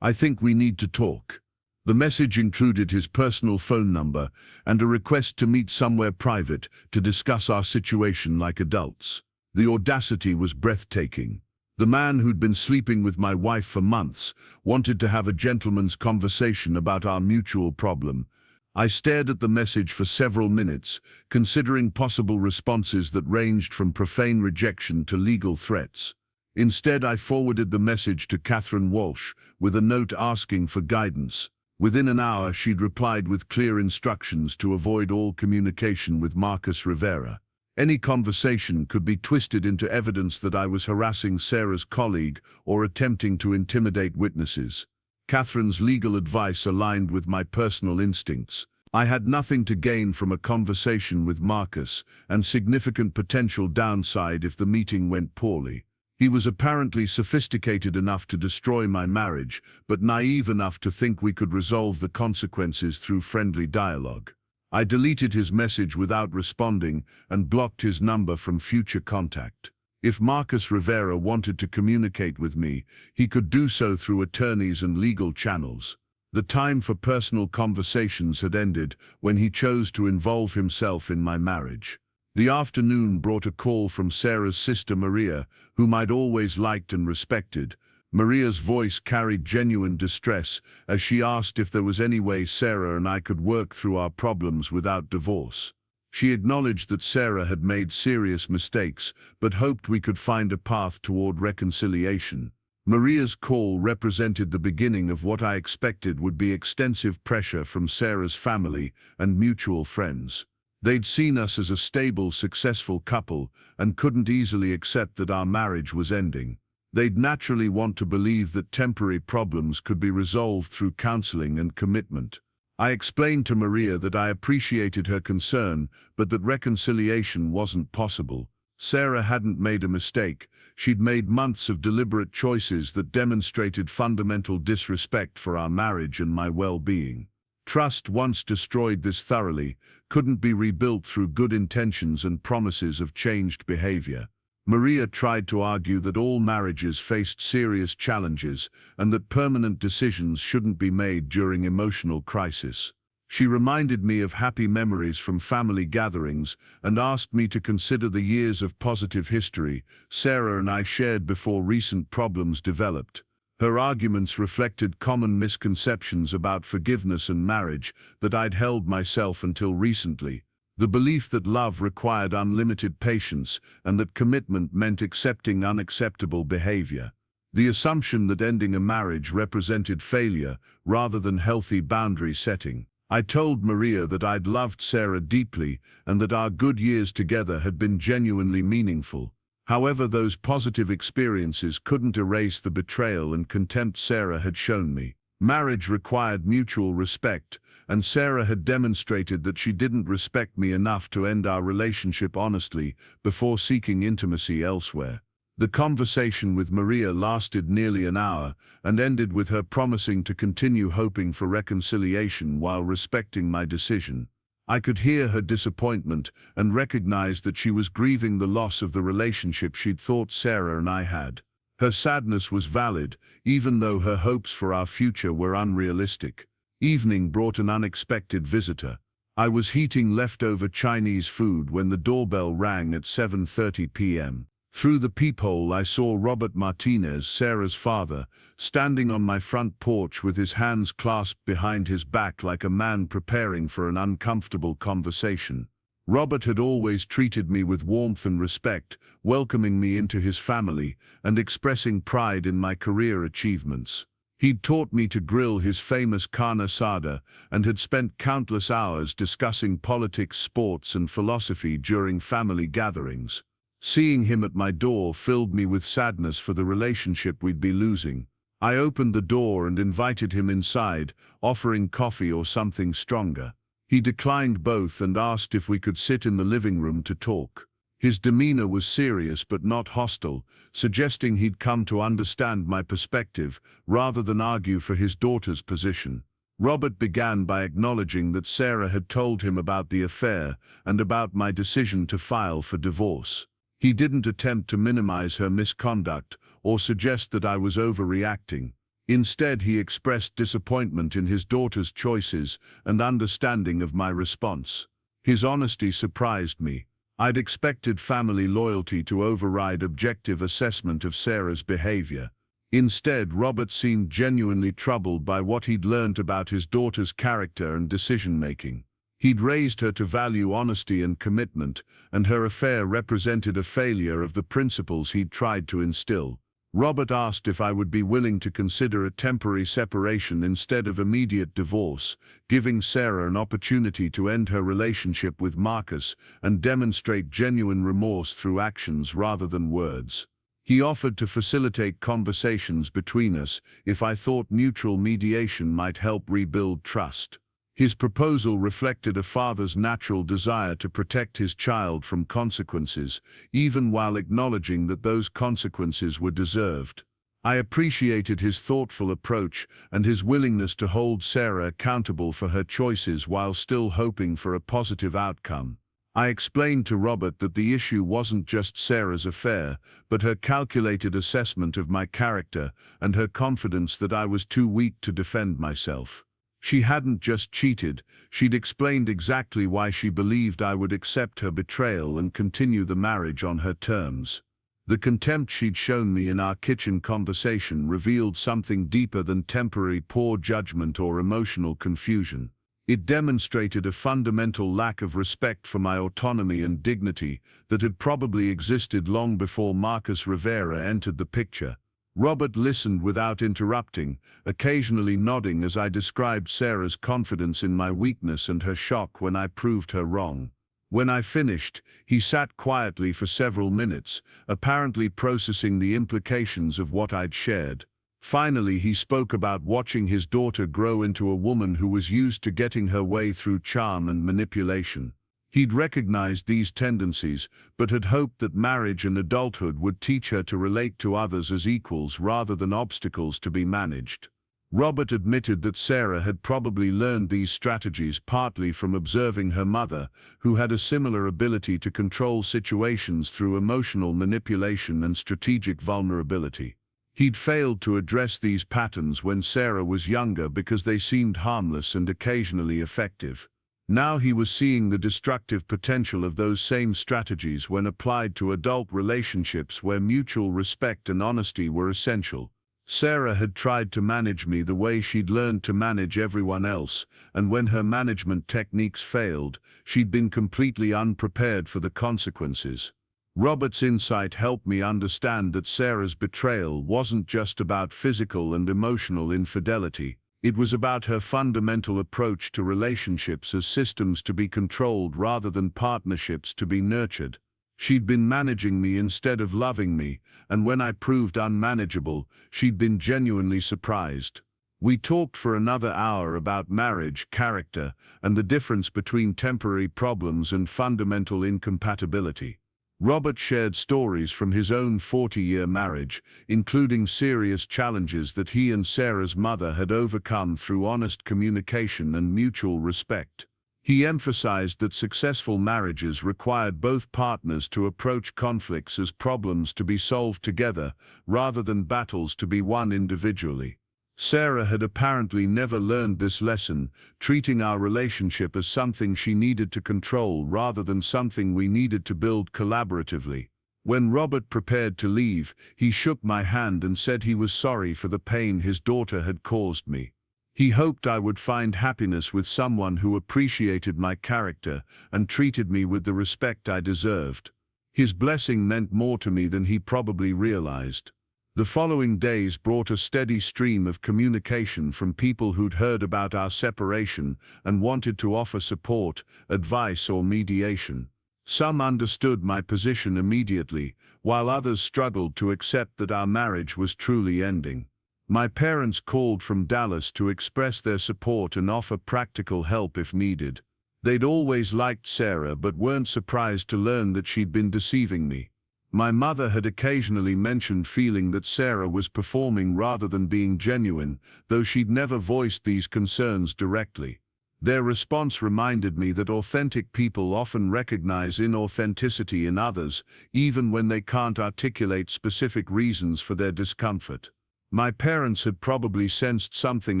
I think we need to talk." The message included his personal phone number and a request to meet somewhere private to discuss our situation like adults. The audacity was breathtaking. The man who'd been sleeping with my wife for months wanted to have a gentleman's conversation about our mutual problem. I stared at the message for several minutes, considering possible responses that ranged from profane rejection to legal threats. Instead, I forwarded the message to Catherine Walsh with a note asking for guidance. Within an hour, she'd replied with clear instructions to avoid all communication with Marcus Rivera. Any conversation could be twisted into evidence that I was harassing Sarah's colleague or attempting to intimidate witnesses. Catherine's legal advice aligned with my personal instincts. I had nothing to gain from a conversation with Marcus, and significant potential downside if the meeting went poorly. He was apparently sophisticated enough to destroy my marriage, but naive enough to think we could resolve the consequences through friendly dialogue. I deleted his message without responding and blocked his number from future contact. If Marcus Rivera wanted to communicate with me, he could do so through attorneys and legal channels. The time for personal conversations had ended when he chose to involve himself in my marriage. The afternoon brought a call from Sarah's sister Maria, whom I'd always liked and respected. Maria's voice carried genuine distress as she asked if there was any way Sarah and I could work through our problems without divorce. She acknowledged that Sarah had made serious mistakes, but hoped we could find a path toward reconciliation. Maria's call represented the beginning of what I expected would be extensive pressure from Sarah's family and mutual friends. They'd seen us as a stable, successful couple and couldn't easily accept that our marriage was ending. They'd naturally want to believe that temporary problems could be resolved through counseling and commitment. I explained to Maria that I appreciated her concern, but that reconciliation wasn't possible. Sarah hadn't made a mistake. She'd made months of deliberate choices that demonstrated fundamental disrespect for our marriage and my well-being. Trust, once destroyed this thoroughly, couldn't be rebuilt through good intentions and promises of changed behavior. Maria tried to argue that all marriages faced serious challenges and that permanent decisions shouldn't be made during emotional crisis. She reminded me of happy memories from family gatherings and asked me to consider the years of positive history Sarah and I shared before recent problems developed. Her arguments reflected common misconceptions about forgiveness and marriage that I'd held myself until recently. The belief that love required unlimited patience and that commitment meant accepting unacceptable behavior. The assumption that ending a marriage represented failure rather than healthy boundary setting. I told Maria that I'd loved Sarah deeply and that our good years together had been genuinely meaningful. However, those positive experiences couldn't erase the betrayal and contempt Sarah had shown me. Marriage required mutual respect, and Sarah had demonstrated that she didn't respect me enough to end our relationship honestly before seeking intimacy elsewhere. The conversation with Maria lasted nearly an hour and ended with her promising to continue hoping for reconciliation while respecting my decision. I could hear her disappointment and recognized that she was grieving the loss of the relationship she'd thought Sarah and I had. Her sadness was valid, even though her hopes for our future were unrealistic. Evening brought an unexpected visitor. I was heating leftover Chinese food when the doorbell rang at 7:30 p.m. Through the peephole I saw Robert Martinez, Sarah's father, standing on my front porch with his hands clasped behind his back like a man preparing for an uncomfortable conversation. Robert had always treated me with warmth and respect, welcoming me into his family and expressing pride in my career achievements. He'd taught me to grill his famous carne asada and had spent countless hours discussing politics, sports, and philosophy during family gatherings. Seeing him at my door filled me with sadness for the relationship we'd be losing. I opened the door and invited him inside, offering coffee or something stronger. He declined both and asked if we could sit in the living room to talk. His demeanor was serious but not hostile, suggesting he'd come to understand my perspective rather than argue for his daughter's position. Robert began by acknowledging that Sarah had told him about the affair and about my decision to file for divorce. He didn't attempt to minimize her misconduct or suggest that I was overreacting. Instead, he expressed disappointment in his daughter's choices and understanding of my response. His honesty surprised me. I'd expected family loyalty to override objective assessment of Sarah's behavior. Instead, Robert seemed genuinely troubled by what he'd learned about his daughter's character and decision-making. He'd raised her to value honesty and commitment, and her affair represented a failure of the principles he'd tried to instill. Robert asked if I would be willing to consider a temporary separation instead of immediate divorce, giving Sarah an opportunity to end her relationship with Marcus and demonstrate genuine remorse through actions rather than words. He offered to facilitate conversations between us if I thought mutual mediation might help rebuild trust. His proposal reflected a father's natural desire to protect his child from consequences, even while acknowledging that those consequences were deserved. I appreciated his thoughtful approach and his willingness to hold Sarah accountable for her choices while still hoping for a positive outcome. I explained to Robert that the issue wasn't just Sarah's affair, but her calculated assessment of my character and her confidence that I was too weak to defend myself. She hadn't just cheated, she'd explained exactly why she believed I would accept her betrayal and continue the marriage on her terms. The contempt she'd shown me in our kitchen conversation revealed something deeper than temporary poor judgment or emotional confusion. It demonstrated a fundamental lack of respect for my autonomy and dignity that had probably existed long before Marcus Rivera entered the picture. Robert listened without interrupting, occasionally nodding as I described Sarah's confidence in my weakness and her shock when I proved her wrong. When I finished, he sat quietly for several minutes, apparently processing the implications of what I'd shared. Finally, he spoke about watching his daughter grow into a woman who was used to getting her way through charm and manipulation. He'd recognized these tendencies, but had hoped that marriage and adulthood would teach her to relate to others as equals rather than obstacles to be managed. Robert admitted that Sarah had probably learned these strategies partly from observing her mother, who had a similar ability to control situations through emotional manipulation and strategic vulnerability. He'd failed to address these patterns when Sarah was younger because they seemed harmless and occasionally effective. Now he was seeing the destructive potential of those same strategies when applied to adult relationships where mutual respect and honesty were essential. Sarah had tried to manage me the way she'd learned to manage everyone else, and when her management techniques failed, she'd been completely unprepared for the consequences. Robert's insight helped me understand that Sarah's betrayal wasn't just about physical and emotional infidelity. It was about her fundamental approach to relationships as systems to be controlled rather than partnerships to be nurtured. She'd been managing me instead of loving me, and when I proved unmanageable, she'd been genuinely surprised. We talked for another hour about marriage, character, and the difference between temporary problems and fundamental incompatibility. Robert shared stories from his own 40-year marriage, including serious challenges that he and Sarah's mother had overcome through honest communication and mutual respect. He emphasized that successful marriages required both partners to approach conflicts as problems to be solved together, rather than battles to be won individually. Sarah had apparently never learned this lesson, treating our relationship as something she needed to control rather than something we needed to build collaboratively. When Robert prepared to leave, he shook my hand and said he was sorry for the pain his daughter had caused me. He hoped I would find happiness with someone who appreciated my character and treated me with the respect I deserved. His blessing meant more to me than he probably realized. The following days brought a steady stream of communication from people who'd heard about our separation and wanted to offer support, advice, or mediation. Some understood my position immediately, while others struggled to accept that our marriage was truly ending. My parents called from Dallas to express their support and offer practical help if needed. They'd always liked Sarah but weren't surprised to learn that she'd been deceiving me. My mother had occasionally mentioned feeling that Sarah was performing rather than being genuine, though she'd never voiced these concerns directly. Their response reminded me that authentic people often recognize inauthenticity in others, even when they can't articulate specific reasons for their discomfort. My parents had probably sensed something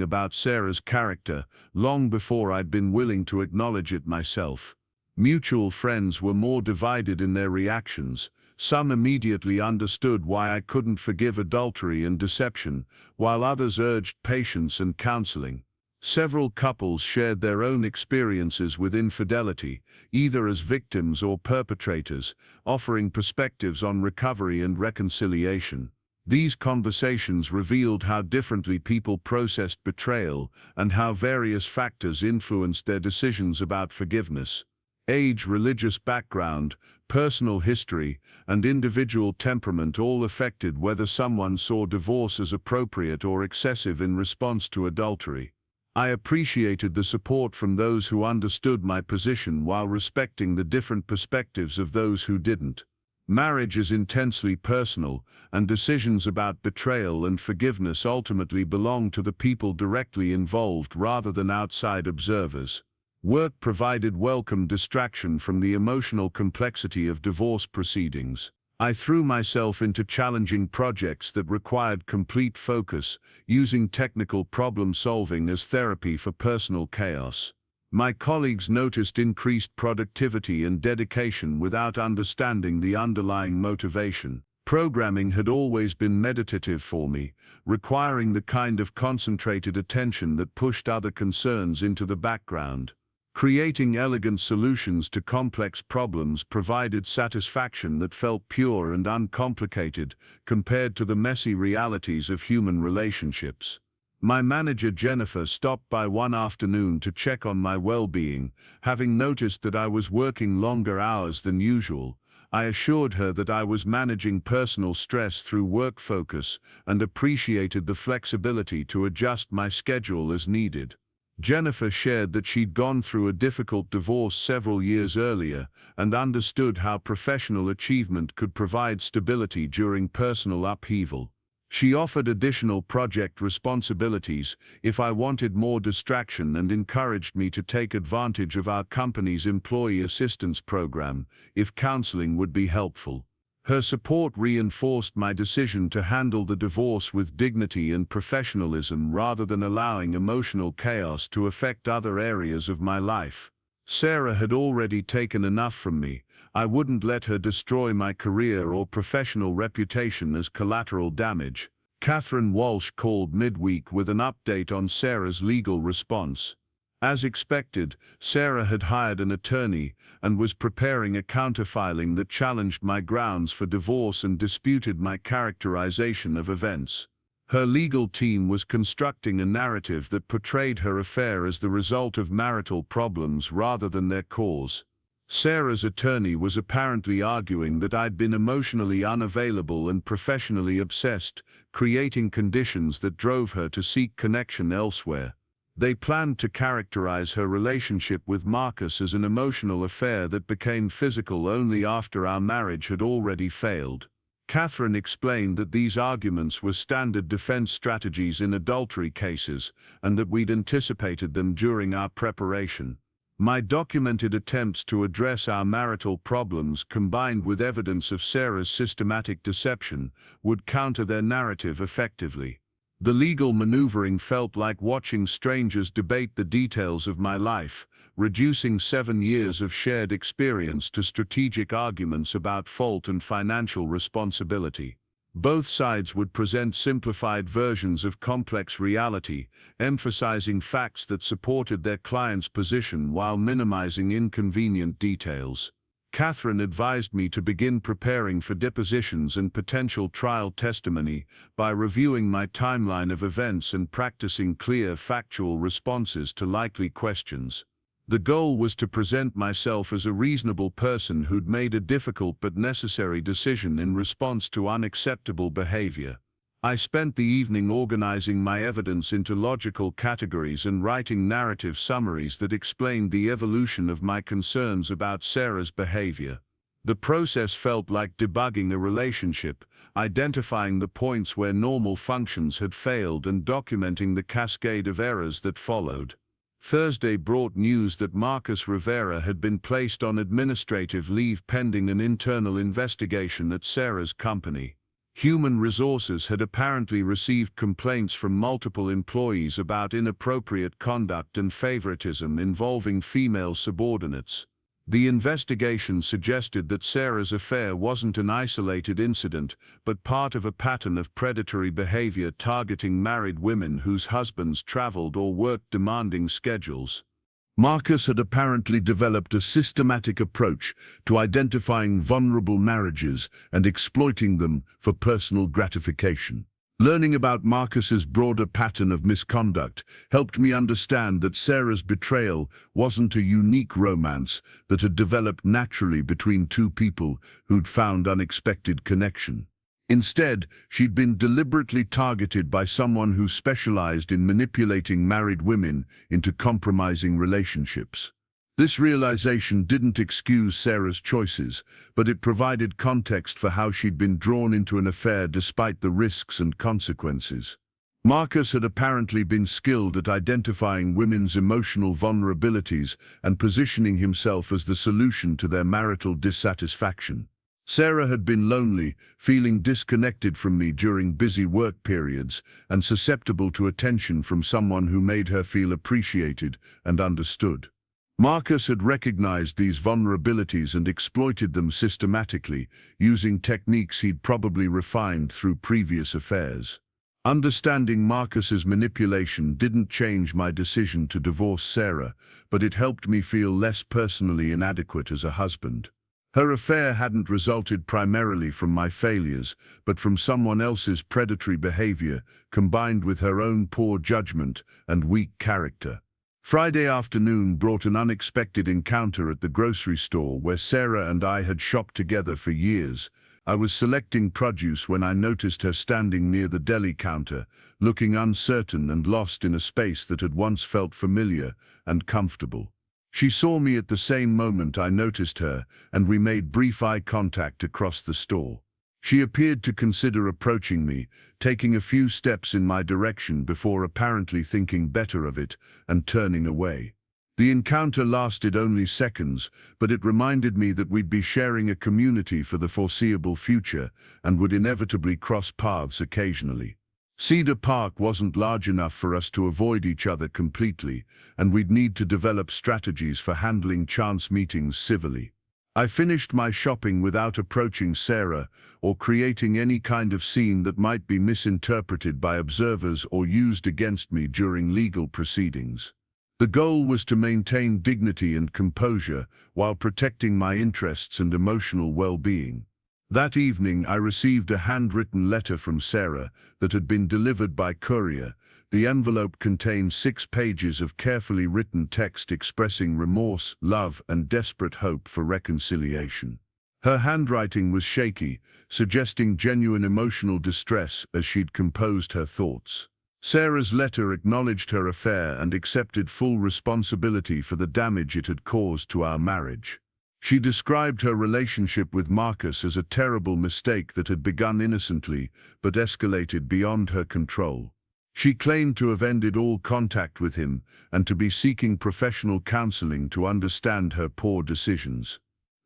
about Sarah's character long before I'd been willing to acknowledge it myself. Mutual friends were more divided in their reactions. Some immediately understood why I couldn't forgive adultery and deception, while others urged patience and counseling. Several couples shared their own experiences with infidelity, either as victims or perpetrators, offering perspectives on recovery and reconciliation. These conversations revealed how differently people processed betrayal and how various factors influenced their decisions about forgiveness. Age, religious background, personal history, and individual temperament all affected whether someone saw divorce as appropriate or excessive in response to adultery. I appreciated the support from those who understood my position while respecting the different perspectives of those who didn't. Marriage is intensely personal, and decisions about betrayal and forgiveness ultimately belong to the people directly involved rather than outside observers. Work provided welcome distraction from the emotional complexity of divorce proceedings. I threw myself into challenging projects that required complete focus, using technical problem-solving as therapy for personal chaos. My colleagues noticed increased productivity and dedication without understanding the underlying motivation. Programming had always been meditative for me, requiring the kind of concentrated attention that pushed other concerns into the background. Creating elegant solutions to complex problems provided satisfaction that felt pure and uncomplicated compared to the messy realities of human relationships. My manager Jennifer stopped by one afternoon to check on my well-being. Having noticed that I was working longer hours than usual, I assured her that I was managing personal stress through work focus and appreciated the flexibility to adjust my schedule as needed. Jennifer shared that she'd gone through a difficult divorce several years earlier and understood how professional achievement could provide stability during personal upheaval. She offered additional project responsibilities if I wanted more distraction and encouraged me to take advantage of our company's employee assistance program if counseling would be helpful. Her support reinforced my decision to handle the divorce with dignity and professionalism rather than allowing emotional chaos to affect other areas of my life. Sarah had already taken enough from me. I wouldn't let her destroy my career or professional reputation as collateral damage. Catherine Walsh called midweek with an update on Sarah's legal response. As expected, Sarah had hired an attorney and was preparing a counterfiling that challenged my grounds for divorce and disputed my characterization of events. Her legal team was constructing a narrative that portrayed her affair as the result of marital problems rather than their cause. Sarah's attorney was apparently arguing that I'd been emotionally unavailable and professionally obsessed, creating conditions that drove her to seek connection elsewhere. They planned to characterize her relationship with Marcus as an emotional affair that became physical only after our marriage had already failed. Catherine explained that these arguments were standard defense strategies in adultery cases, and that we'd anticipated them during our preparation. My documented attempts to address our marital problems, combined with evidence of Sarah's systematic deception, would counter their narrative effectively. The legal maneuvering felt like watching strangers debate the details of my life, reducing 7 years of shared experience to strategic arguments about fault and financial responsibility. Both sides would present simplified versions of complex reality, emphasizing facts that supported their client's position while minimizing inconvenient details. Catherine advised me to begin preparing for depositions and potential trial testimony by reviewing my timeline of events and practicing clear, factual responses to likely questions. The goal was to present myself as a reasonable person who'd made a difficult but necessary decision in response to unacceptable behavior. I spent the evening organizing my evidence into logical categories and writing narrative summaries that explained the evolution of my concerns about Sarah's behavior. The process felt like debugging a relationship, identifying the points where normal functions had failed and documenting the cascade of errors that followed. Thursday brought news that Marcus Rivera had been placed on administrative leave pending an internal investigation at Sarah's company. Human Resources had apparently received complaints from multiple employees about inappropriate conduct and favoritism involving female subordinates. The investigation suggested that Sarah's affair wasn't an isolated incident, but part of a pattern of predatory behavior targeting married women whose husbands traveled or worked demanding schedules. Marcus had apparently developed a systematic approach to identifying vulnerable marriages and exploiting them for personal gratification. Learning about Marcus's broader pattern of misconduct helped me understand that Sarah's betrayal wasn't a unique romance that had developed naturally between two people who'd found unexpected connection. Instead, she'd been deliberately targeted by someone who specialized in manipulating married women into compromising relationships. This realization didn't excuse Sarah's choices, but it provided context for how she'd been drawn into an affair despite the risks and consequences. Marcus had apparently been skilled at identifying women's emotional vulnerabilities and positioning himself as the solution to their marital dissatisfaction. Sarah had been lonely, feeling disconnected from me during busy work periods, and susceptible to attention from someone who made her feel appreciated and understood. Marcus had recognized these vulnerabilities and exploited them systematically, using techniques he'd probably refined through previous affairs. Understanding Marcus's manipulation didn't change my decision to divorce Sarah, but it helped me feel less personally inadequate as a husband. Her affair hadn't resulted primarily from my failures, but from someone else's predatory behavior, combined with her own poor judgment and weak character. Friday afternoon brought an unexpected encounter at the grocery store where Sarah and I had shopped together for years. I was selecting produce when I noticed her standing near the deli counter, looking uncertain and lost in a space that had once felt familiar and comfortable. She saw me at the same moment I noticed her, and we made brief eye contact across the store. She appeared to consider approaching me, taking a few steps in my direction before apparently thinking better of it and turning away. The encounter lasted only seconds, but it reminded me that we'd be sharing a community for the foreseeable future and would inevitably cross paths occasionally. Cedar Park wasn't large enough for us to avoid each other completely, and we'd need to develop strategies for handling chance meetings civilly. I finished my shopping without approaching Sarah or creating any kind of scene that might be misinterpreted by observers or used against me during legal proceedings. The goal was to maintain dignity and composure while protecting my interests and emotional well-being. That evening, I received a handwritten letter from Sarah that had been delivered by courier. The envelope contained 6 pages of carefully written text expressing remorse, love, and desperate hope for reconciliation. Her handwriting was shaky, suggesting genuine emotional distress as she'd composed her thoughts. Sarah's letter acknowledged her affair and accepted full responsibility for the damage it had caused to our marriage. She described her relationship with Marcus as a terrible mistake that had begun innocently but escalated beyond her control. She claimed to have ended all contact with him and to be seeking professional counseling to understand her poor decisions.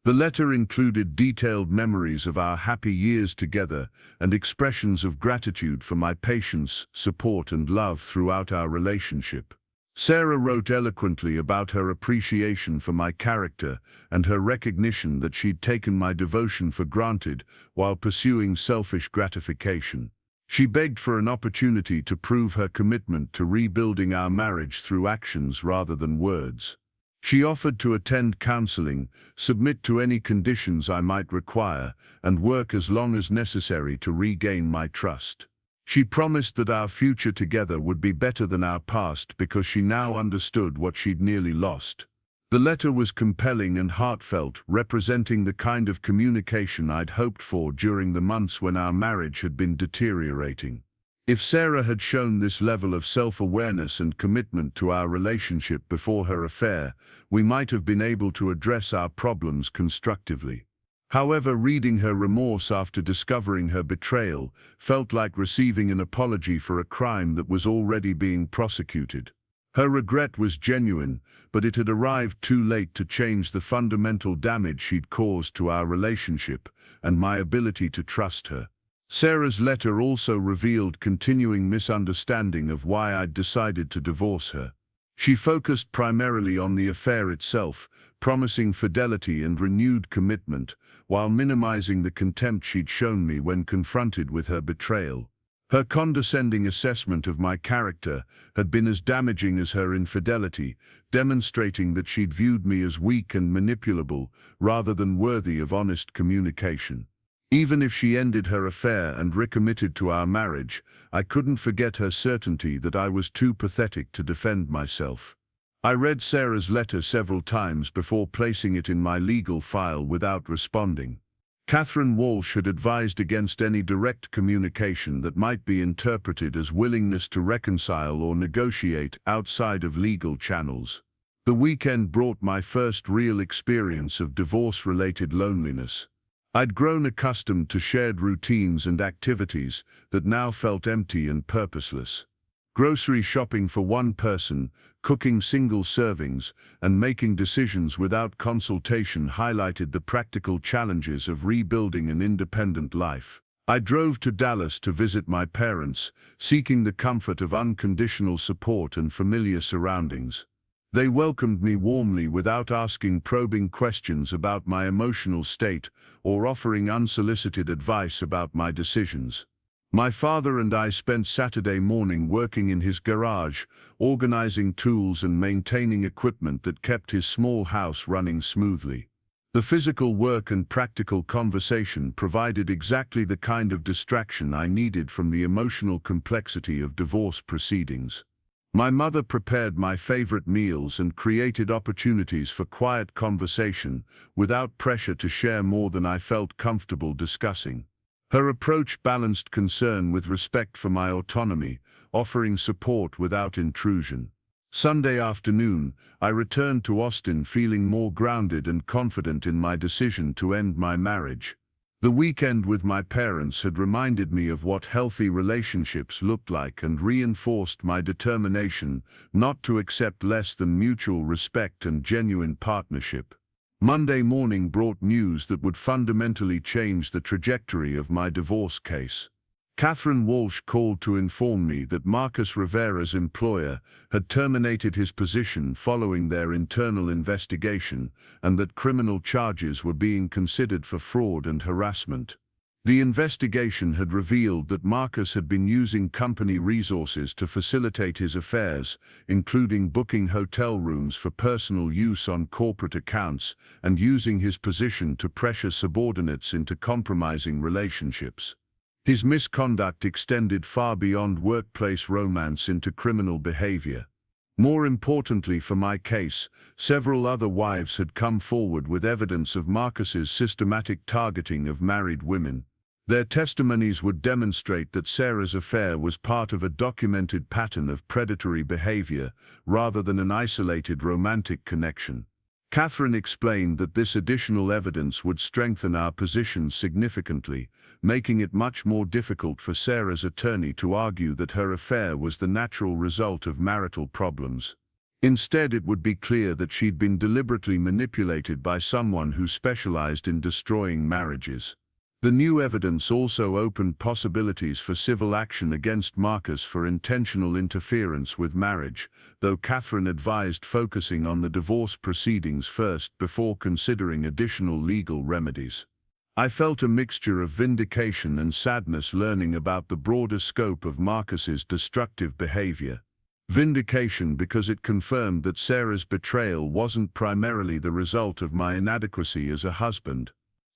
The letter included detailed memories of our happy years together and expressions of gratitude for my patience, support, and love throughout our relationship. Sarah wrote eloquently about her appreciation for my character and her recognition that she'd taken my devotion for granted while pursuing selfish gratification. She begged for an opportunity to prove her commitment to rebuilding our marriage through actions rather than words. She offered to attend counseling, submit to any conditions I might require, and work as long as necessary to regain my trust. She promised that our future together would be better than our past because she now understood what she'd nearly lost. The letter was compelling and heartfelt, representing the kind of communication I'd hoped for during the months when our marriage had been deteriorating. If Sarah had shown this level of self-awareness and commitment to our relationship before her affair, we might have been able to address our problems constructively. However, reading her remorse after discovering her betrayal felt like receiving an apology for a crime that was already being prosecuted. Her regret was genuine, but it had arrived too late to change the fundamental damage she'd caused to our relationship and my ability to trust her. Sarah's letter also revealed continuing misunderstanding of why I'd decided to divorce her. She focused primarily on the affair itself, promising fidelity and renewed commitment, while minimizing the contempt she'd shown me when confronted with her betrayal. Her condescending assessment of my character had been as damaging as her infidelity, demonstrating that she'd viewed me as weak and manipulable rather than worthy of honest communication. Even if she ended her affair and recommitted to our marriage, I couldn't forget her certainty that I was too pathetic to defend myself. I read Sarah's letter several times before placing it in my legal file without responding. Catherine Walsh had advised against any direct communication that might be interpreted as willingness to reconcile or negotiate outside of legal channels. The weekend brought my first real experience of divorce-related loneliness. I'd grown accustomed to shared routines and activities that now felt empty and purposeless. Grocery shopping for one person, cooking single servings, and making decisions without consultation highlighted the practical challenges of rebuilding an independent life. I drove to Dallas to visit my parents, seeking the comfort of unconditional support and familiar surroundings. They welcomed me warmly without asking probing questions about my emotional state or offering unsolicited advice about my decisions. My father and I spent Saturday morning working in his garage, organizing tools and maintaining equipment that kept his small house running smoothly. The physical work and practical conversation provided exactly the kind of distraction I needed from the emotional complexity of divorce proceedings. My mother prepared my favorite meals and created opportunities for quiet conversation without pressure to share more than I felt comfortable discussing. Her approach balanced concern with respect for my autonomy, offering support without intrusion. Sunday afternoon, I returned to Austin feeling more grounded and confident in my decision to end my marriage. The weekend with my parents had reminded me of what healthy relationships looked like and reinforced my determination not to accept less than mutual respect and genuine partnership. Monday morning brought news that would fundamentally change the trajectory of my divorce case. Catherine Walsh called to inform me that Marcus Rivera's employer had terminated his position following their internal investigation and that criminal charges were being considered for fraud and harassment. The investigation had revealed that Marcus had been using company resources to facilitate his affairs, including booking hotel rooms for personal use on corporate accounts and using his position to pressure subordinates into compromising relationships. His misconduct extended far beyond workplace romance into criminal behavior. More importantly for my case, several other wives had come forward with evidence of Marcus's systematic targeting of married women. Their testimonies would demonstrate that Sarah's affair was part of a documented pattern of predatory behavior rather than an isolated romantic connection. Catherine explained that this additional evidence would strengthen our position significantly, making it much more difficult for Sarah's attorney to argue that her affair was the natural result of marital problems. Instead, it would be clear that she'd been deliberately manipulated by someone who specialized in destroying marriages. The new evidence also opened possibilities for civil action against Marcus for intentional interference with marriage, though Catherine advised focusing on the divorce proceedings first before considering additional legal remedies. I felt a mixture of vindication and sadness learning about the broader scope of Marcus's destructive behavior. Vindication because it confirmed that Sarah's betrayal wasn't primarily the result of my inadequacy as a husband.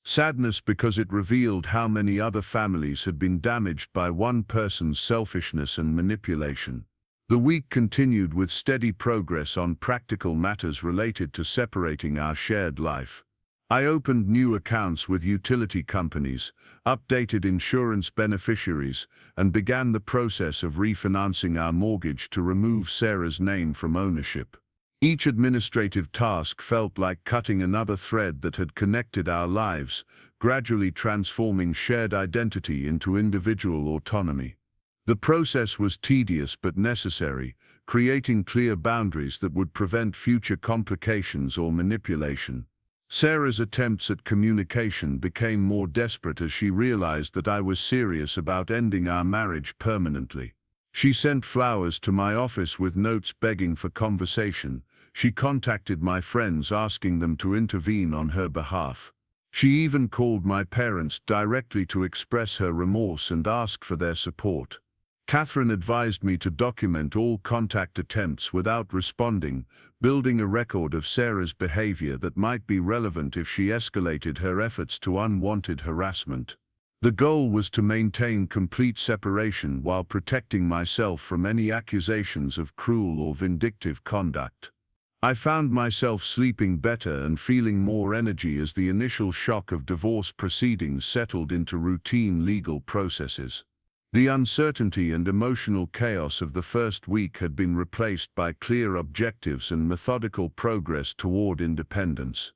Sadness because it revealed how many other families had been damaged by one person's selfishness and manipulation. The week continued with steady progress on practical matters related to separating our shared life. I opened new accounts with utility companies, updated insurance beneficiaries, and began the process of refinancing our mortgage to remove Sarah's name from ownership. Each administrative task felt like cutting another thread that had connected our lives, gradually transforming shared identity into individual autonomy. The process was tedious but necessary, creating clear boundaries that would prevent future complications or manipulation. Sarah's attempts at communication became more desperate as she realized that I was serious about ending our marriage permanently. She sent flowers to my office with notes begging for conversation. She contacted my friends asking them to intervene on her behalf. She even called my parents directly to express her remorse and ask for their support. Catherine advised me to document all contact attempts without responding, building a record of Sarah's behavior that might be relevant if she escalated her efforts to unwanted harassment. The goal was to maintain complete separation while protecting myself from any accusations of cruel or vindictive conduct. I found myself sleeping better and feeling more energy as the initial shock of divorce proceedings settled into routine legal processes. The uncertainty and emotional chaos of the first week had been replaced by clear objectives and methodical progress toward independence.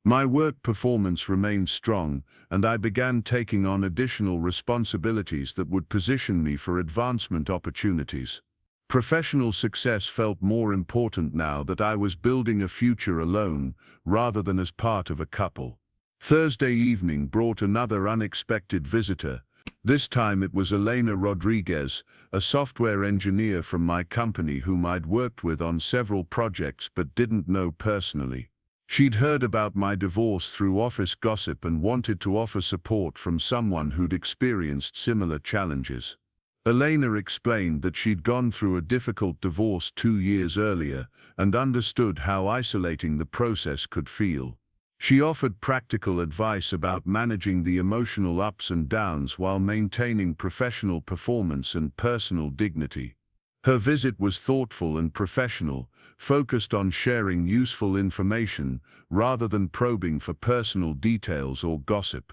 My work performance remained strong, and I began taking on additional responsibilities that would position me for advancement opportunities. Professional success felt more important now that I was building a future alone, rather than as part of a couple. Thursday evening brought another unexpected visitor. This time it was Elena Rodriguez, a software engineer from my company whom I'd worked with on several projects but didn't know personally. She'd heard about my divorce through office gossip and wanted to offer support from someone who'd experienced similar challenges. Elena explained that she'd gone through a difficult divorce 2 years earlier and understood how isolating the process could feel. She offered practical advice about managing the emotional ups and downs while maintaining professional performance and personal dignity. Her visit was thoughtful and professional, focused on sharing useful information rather than probing for personal details or gossip.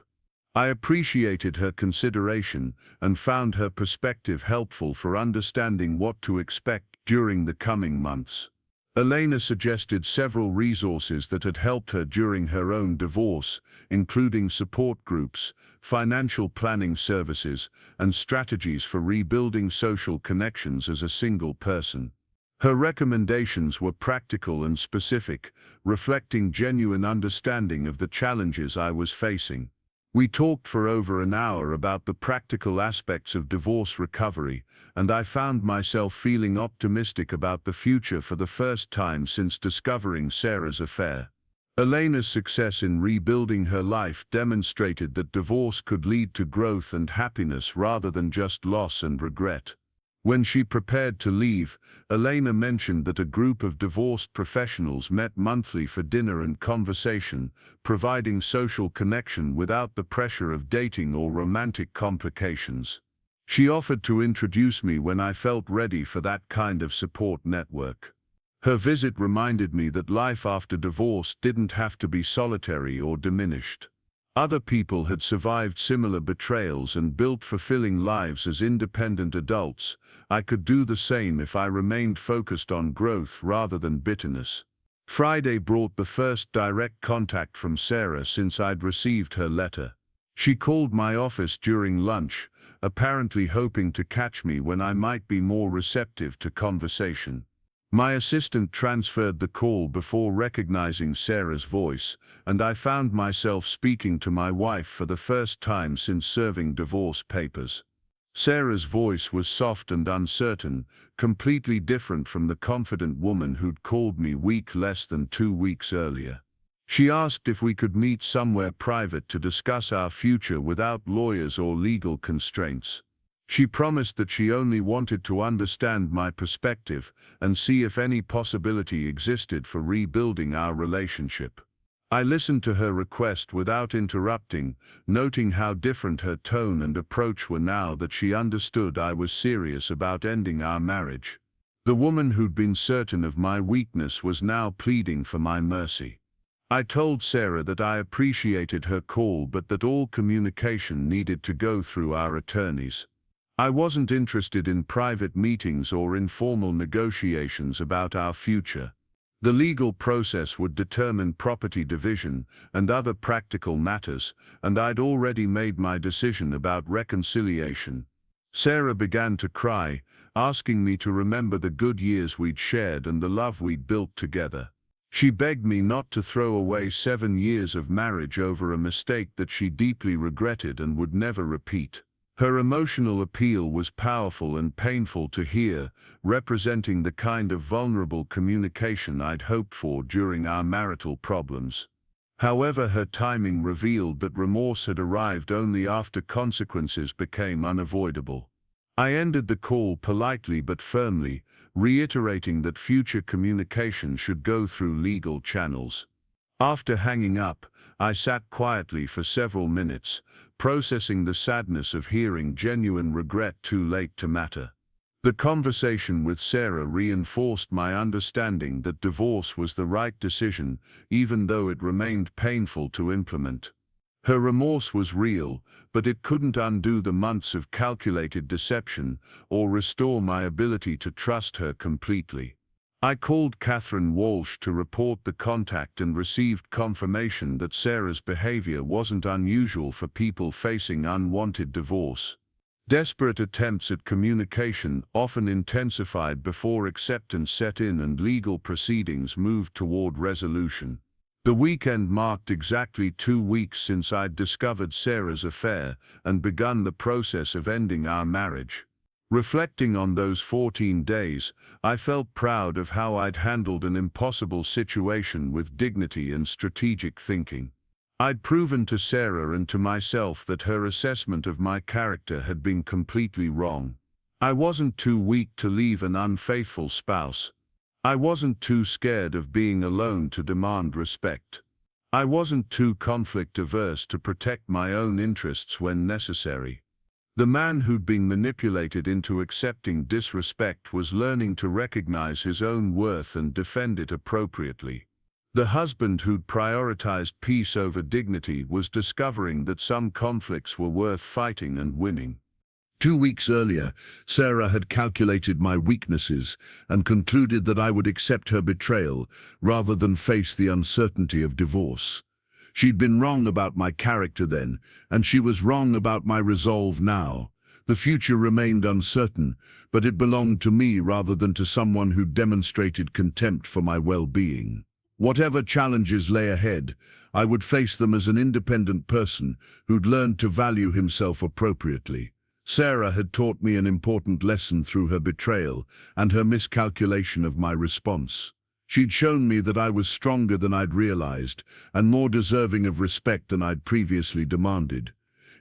I appreciated her consideration and found her perspective helpful for understanding what to expect during the coming months. Elena suggested several resources that had helped her during her own divorce, including support groups, financial planning services, and strategies for rebuilding social connections as a single person. Her recommendations were practical and specific, reflecting genuine understanding of the challenges I was facing. We talked for over an hour about the practical aspects of divorce recovery, and I found myself feeling optimistic about the future for the first time since discovering Sarah's affair. Elena's success in rebuilding her life demonstrated that divorce could lead to growth and happiness rather than just loss and regret. When she prepared to leave, Elena mentioned that a group of divorced professionals met monthly for dinner and conversation, providing social connection without the pressure of dating or romantic complications. She offered to introduce me when I felt ready for that kind of support network. Her visit reminded me that life after divorce didn't have to be solitary or diminished. Other people had survived similar betrayals and built fulfilling lives as independent adults. I could do the same if I remained focused on growth rather than bitterness. Friday brought the first direct contact from Sarah since I'd received her letter. She called my office during lunch, apparently hoping to catch me when I might be more receptive to conversation. My assistant transferred the call before recognizing Sarah's voice, and I found myself speaking to my wife for the first time since serving divorce papers. Sarah's voice was soft and uncertain, completely different from the confident woman who'd called me less than 2 weeks earlier. She asked if we could meet somewhere private to discuss our future without lawyers or legal constraints. She promised that she only wanted to understand my perspective and see if any possibility existed for rebuilding our relationship. I listened to her request without interrupting, noting how different her tone and approach were now that she understood I was serious about ending our marriage. The woman who'd been certain of my weakness was now pleading for my mercy. I told Sarah that I appreciated her call but that all communication needed to go through our attorneys. I wasn't interested in private meetings or informal negotiations about our future. The legal process would determine property division and other practical matters, and I'd already made my decision about reconciliation. Sarah began to cry, asking me to remember the good years we'd shared and the love we'd built together. She begged me not to throw away 7 years of marriage over a mistake that she deeply regretted and would never repeat. Her emotional appeal was powerful and painful to hear, representing the kind of vulnerable communication I'd hoped for during our marital problems. However, her timing revealed that remorse had arrived only after consequences became unavoidable. I ended the call politely but firmly, reiterating that future communication should go through legal channels. After hanging up, I sat quietly for several minutes, processing the sadness of hearing genuine regret too late to matter. The conversation with Sarah reinforced my understanding that divorce was the right decision, even though it remained painful to implement. Her remorse was real, but it couldn't undo the months of calculated deception or restore my ability to trust her completely. I called Catherine Walsh to report the contact and received confirmation that Sarah's behavior wasn't unusual for people facing unwanted divorce. Desperate attempts at communication often intensified before acceptance set in and legal proceedings moved toward resolution. The weekend marked exactly 2 weeks since I'd discovered Sarah's affair and begun the process of ending our marriage. Reflecting on those 14 days, I felt proud of how I'd handled an impossible situation with dignity and strategic thinking. I'd proven to Sarah and to myself that her assessment of my character had been completely wrong. I wasn't too weak to leave an unfaithful spouse. I wasn't too scared of being alone to demand respect. I wasn't too conflict-averse to protect my own interests when necessary. The man who'd been manipulated into accepting disrespect was learning to recognize his own worth and defend it appropriately. The husband who'd prioritized peace over dignity was discovering that some conflicts were worth fighting and winning. 2 weeks earlier, Sarah had calculated my weaknesses and concluded that I would accept her betrayal rather than face the uncertainty of divorce. She'd been wrong about my character then, and she was wrong about my resolve now. The future remained uncertain, but it belonged to me rather than to someone who demonstrated contempt for my well-being. Whatever challenges lay ahead, I would face them as an independent person who'd learned to value himself appropriately. Sarah had taught me an important lesson through her betrayal and her miscalculation of my response. She'd shown me that I was stronger than I'd realized and more deserving of respect than I'd previously demanded.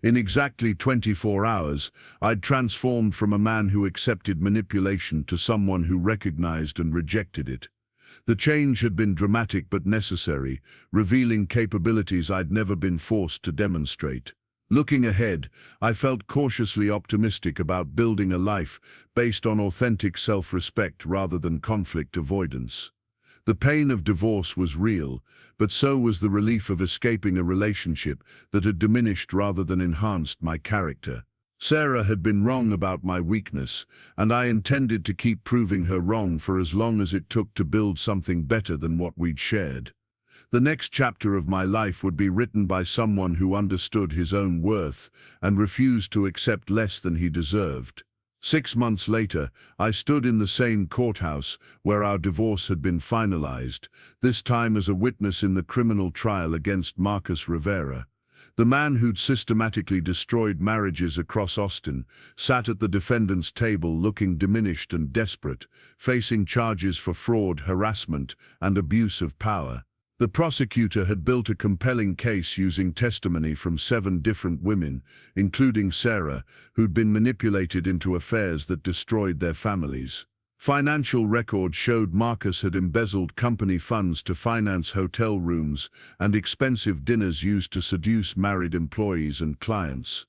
In exactly 24 hours, I'd transformed from a man who accepted manipulation to someone who recognized and rejected it. The change had been dramatic but necessary, revealing capabilities I'd never been forced to demonstrate. Looking ahead, I felt cautiously optimistic about building a life based on authentic self-respect rather than conflict avoidance. The pain of divorce was real, but so was the relief of escaping a relationship that had diminished rather than enhanced my character. Sarah had been wrong about my weakness, and I intended to keep proving her wrong for as long as it took to build something better than what we'd shared. The next chapter of my life would be written by someone who understood his own worth and refused to accept less than he deserved. 6 months later, I stood in the same courthouse where our divorce had been finalized, this time as a witness in the criminal trial against Marcus Rivera. The man who'd systematically destroyed marriages across Austin sat at the defendant's table looking diminished and desperate, facing charges for fraud, harassment, and abuse of power. The prosecutor had built a compelling case using testimony from 7 different women, including Sarah, who'd been manipulated into affairs that destroyed their families. Financial records showed Marcus had embezzled company funds to finance hotel rooms and expensive dinners used to seduce married employees and clients.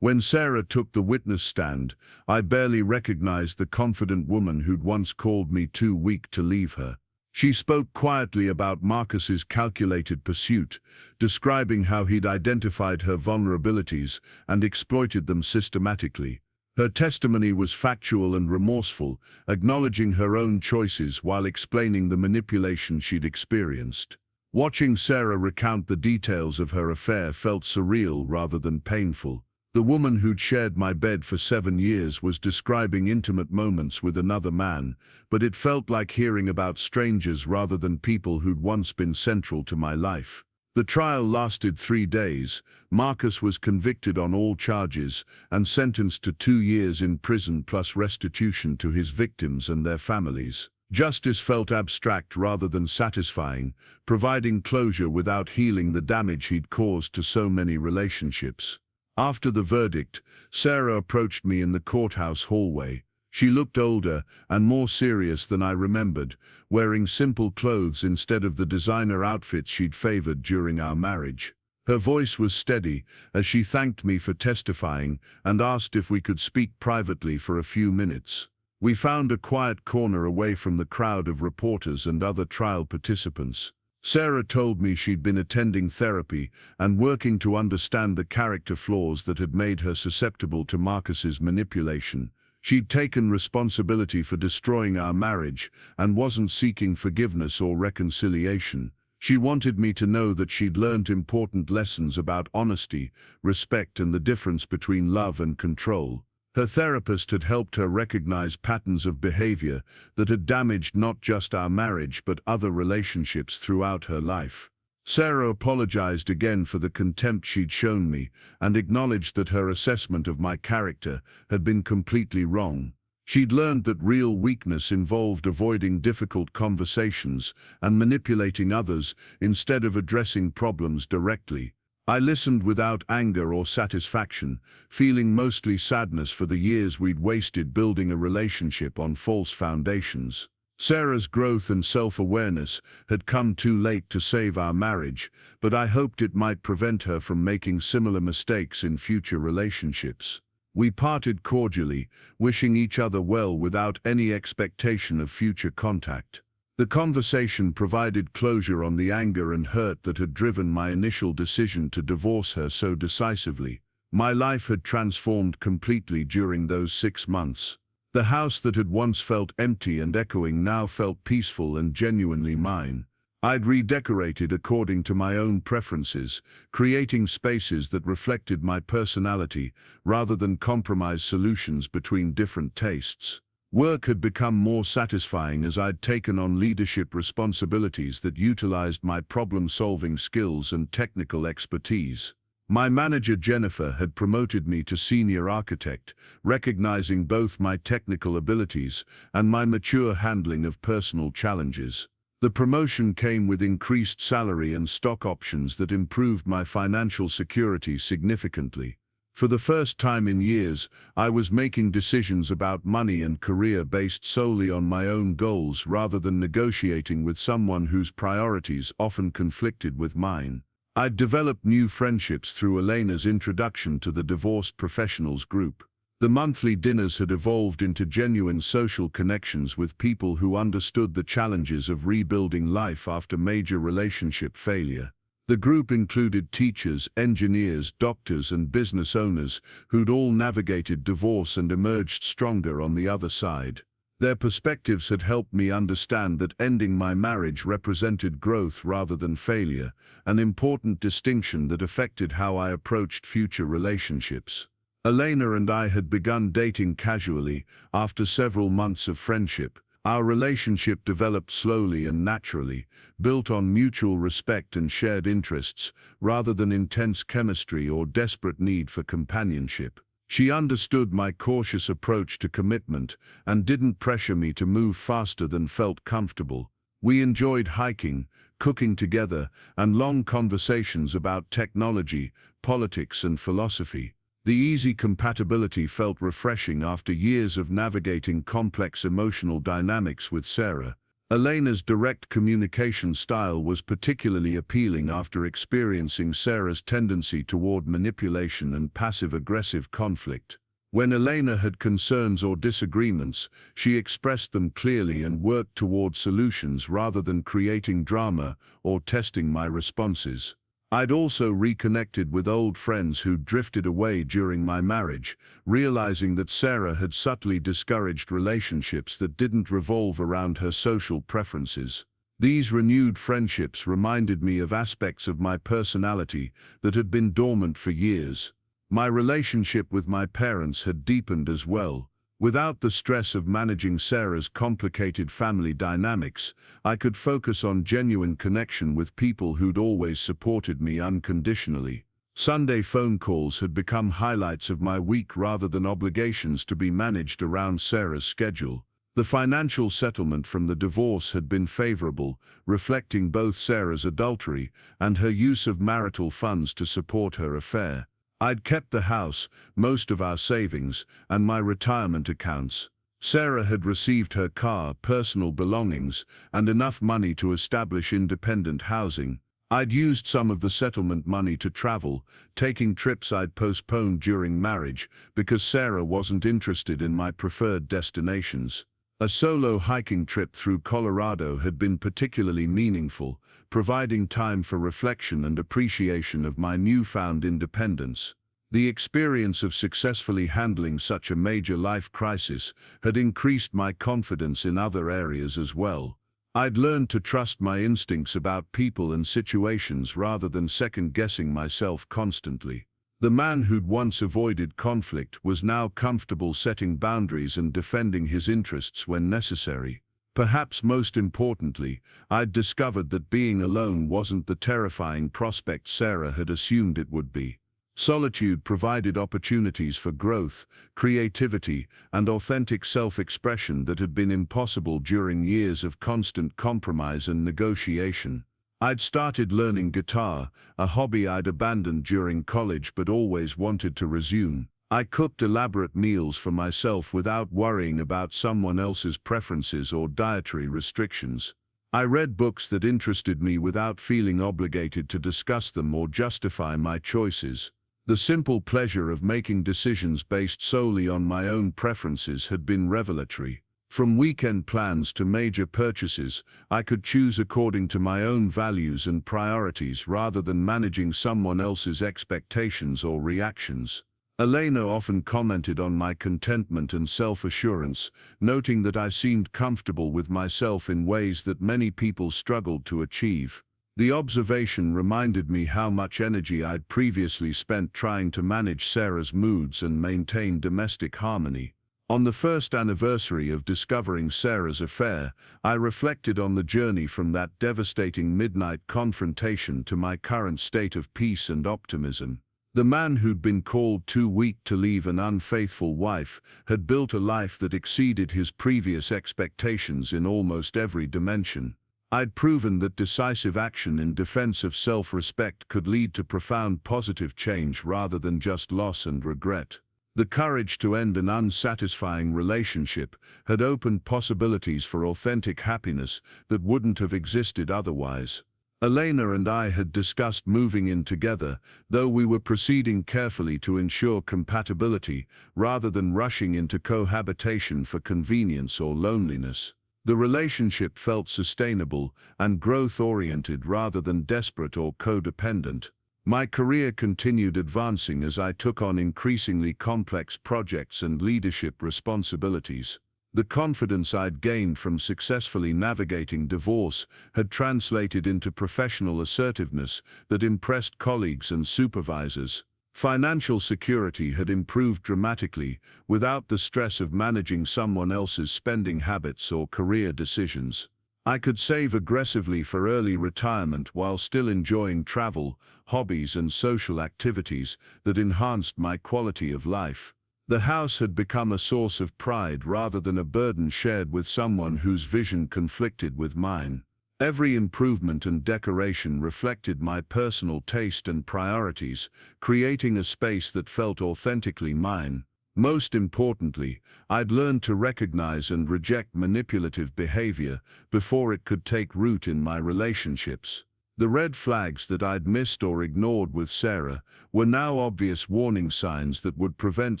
When Sarah took the witness stand, I barely recognized the confident woman who'd once called me too weak to leave her. She spoke quietly about Marcus's calculated pursuit, describing how he'd identified her vulnerabilities and exploited them systematically. Her testimony was factual and remorseful, acknowledging her own choices while explaining the manipulation she'd experienced. Watching Sarah recount the details of her affair felt surreal rather than painful. The woman who'd shared my bed for 7 years was describing intimate moments with another man, but it felt like hearing about strangers rather than people who'd once been central to my life. The trial lasted 3 days. Marcus was convicted on all charges and sentenced to 2 years in prison plus restitution to his victims and their families. Justice felt abstract rather than satisfying, providing closure without healing the damage he'd caused to so many relationships. After the verdict, Sarah approached me in the courthouse hallway. She looked older and more serious than I remembered, wearing simple clothes instead of the designer outfits she'd favored during our marriage. Her voice was steady as she thanked me for testifying and asked if we could speak privately for a few minutes. We found a quiet corner away from the crowd of reporters and other trial participants. Sarah told me she'd been attending therapy and working to understand the character flaws that had made her susceptible to Marcus's manipulation. She'd taken responsibility for destroying our marriage and wasn't seeking forgiveness or reconciliation. She wanted me to know that she'd learned important lessons about honesty, respect, and the difference between love and control. Her therapist had helped her recognize patterns of behavior that had damaged not just our marriage but other relationships throughout her life. Sarah apologized again for the contempt she'd shown me and acknowledged that her assessment of my character had been completely wrong. She'd learned that real weakness involved avoiding difficult conversations and manipulating others instead of addressing problems directly. I listened without anger or satisfaction, feeling mostly sadness for the years we'd wasted building a relationship on false foundations. Sarah's growth and self-awareness had come too late to save our marriage, but I hoped it might prevent her from making similar mistakes in future relationships. We parted cordially, wishing each other well without any expectation of future contact. The conversation provided closure on the anger and hurt that had driven my initial decision to divorce her so decisively. My life had transformed completely during those 6 months. The house that had once felt empty and echoing now felt peaceful and genuinely mine. I'd redecorated according to my own preferences, creating spaces that reflected my personality rather than compromise solutions between different tastes. Work had become more satisfying as I'd taken on leadership responsibilities that utilized my problem-solving skills and technical expertise. My manager Jennifer had promoted me to senior architect, recognizing both my technical abilities and my mature handling of personal challenges. The promotion came with increased salary and stock options that improved my financial security significantly. For the first time in years, I was making decisions about money and career based solely on my own goals rather than negotiating with someone whose priorities often conflicted with mine. I'd developed new friendships through Elena's introduction to the divorced professionals group. The monthly dinners had evolved into genuine social connections with people who understood the challenges of rebuilding life after major relationship failure. The group included teachers, engineers, doctors, and business owners who'd all navigated divorce and emerged stronger on the other side. Their perspectives had helped me understand that ending my marriage represented growth rather than failure, an important distinction that affected how I approached future relationships. Elena and I had begun dating casually after several months of friendship. Our relationship developed slowly and naturally, built on mutual respect and shared interests, rather than intense chemistry or desperate need for companionship. She understood my cautious approach to commitment and didn't pressure me to move faster than felt comfortable. We enjoyed hiking, cooking together, and long conversations about technology, politics, and philosophy. The easy compatibility felt refreshing after years of navigating complex emotional dynamics with Sarah. Elena's direct communication style was particularly appealing after experiencing Sarah's tendency toward manipulation and passive-aggressive conflict. When Elena had concerns or disagreements, she expressed them clearly and worked toward solutions rather than creating drama or testing my responses. I'd also reconnected with old friends who'd drifted away during my marriage, realizing that Sarah had subtly discouraged relationships that didn't revolve around her social preferences. These renewed friendships reminded me of aspects of my personality that had been dormant for years. My relationship with my parents had deepened as well. Without the stress of managing Sarah's complicated family dynamics, I could focus on genuine connection with people who'd always supported me unconditionally. Sunday phone calls had become highlights of my week rather than obligations to be managed around Sarah's schedule. The financial settlement from the divorce had been favorable, reflecting both Sarah's adultery and her use of marital funds to support her affair. I'd kept the house, most of our savings, and my retirement accounts. Sarah had received her car, personal belongings, and enough money to establish independent housing. I'd used some of the settlement money to travel, taking trips I'd postponed during marriage because Sarah wasn't interested in my preferred destinations. A solo hiking trip through Colorado had been particularly meaningful, providing time for reflection and appreciation of my newfound independence. The experience of successfully handling such a major life crisis had increased my confidence in other areas as well. I'd learned to trust my instincts about people and situations rather than second-guessing myself constantly. The man who'd once avoided conflict was now comfortable setting boundaries and defending his interests when necessary. Perhaps most importantly, I'd discovered that being alone wasn't the terrifying prospect Sarah had assumed it would be. Solitude provided opportunities for growth, creativity, and authentic self-expression that had been impossible during years of constant compromise and negotiation. I'd started learning guitar, a hobby I'd abandoned during college but always wanted to resume. I cooked elaborate meals for myself without worrying about someone else's preferences or dietary restrictions. I read books that interested me without feeling obligated to discuss them or justify my choices. The simple pleasure of making decisions based solely on my own preferences had been revelatory. From weekend plans to major purchases, I could choose according to my own values and priorities rather than managing someone else's expectations or reactions. Elena often commented on my contentment and self-assurance, noting that I seemed comfortable with myself in ways that many people struggled to achieve. The observation reminded me how much energy I'd previously spent trying to manage Sarah's moods and maintain domestic harmony. On the first anniversary of discovering Sarah's affair, I reflected on the journey from that devastating midnight confrontation to my current state of peace and optimism. The man who'd been called too weak to leave an unfaithful wife had built a life that exceeded his previous expectations in almost every dimension. I'd proven that decisive action in defense of self-respect could lead to profound positive change rather than just loss and regret. The courage to end an unsatisfying relationship had opened possibilities for authentic happiness that wouldn't have existed otherwise. Elena and I had discussed moving in together, though we were proceeding carefully to ensure compatibility rather than rushing into cohabitation for convenience or loneliness. The relationship felt sustainable and growth-oriented rather than desperate or codependent. My career continued advancing as I took on increasingly complex projects and leadership responsibilities. The confidence I'd gained from successfully navigating divorce had translated into professional assertiveness that impressed colleagues and supervisors. Financial security had improved dramatically without the stress of managing someone else's spending habits or career decisions. I could save aggressively for early retirement while still enjoying travel, hobbies, and social activities that enhanced my quality of life. The house had become a source of pride rather than a burden shared with someone whose vision conflicted with mine. Every improvement and decoration reflected my personal taste and priorities, creating a space that felt authentically mine. Most importantly, I'd learned to recognize and reject manipulative behavior before it could take root in my relationships. The red flags that I'd missed or ignored with Sarah were now obvious warning signs that would prevent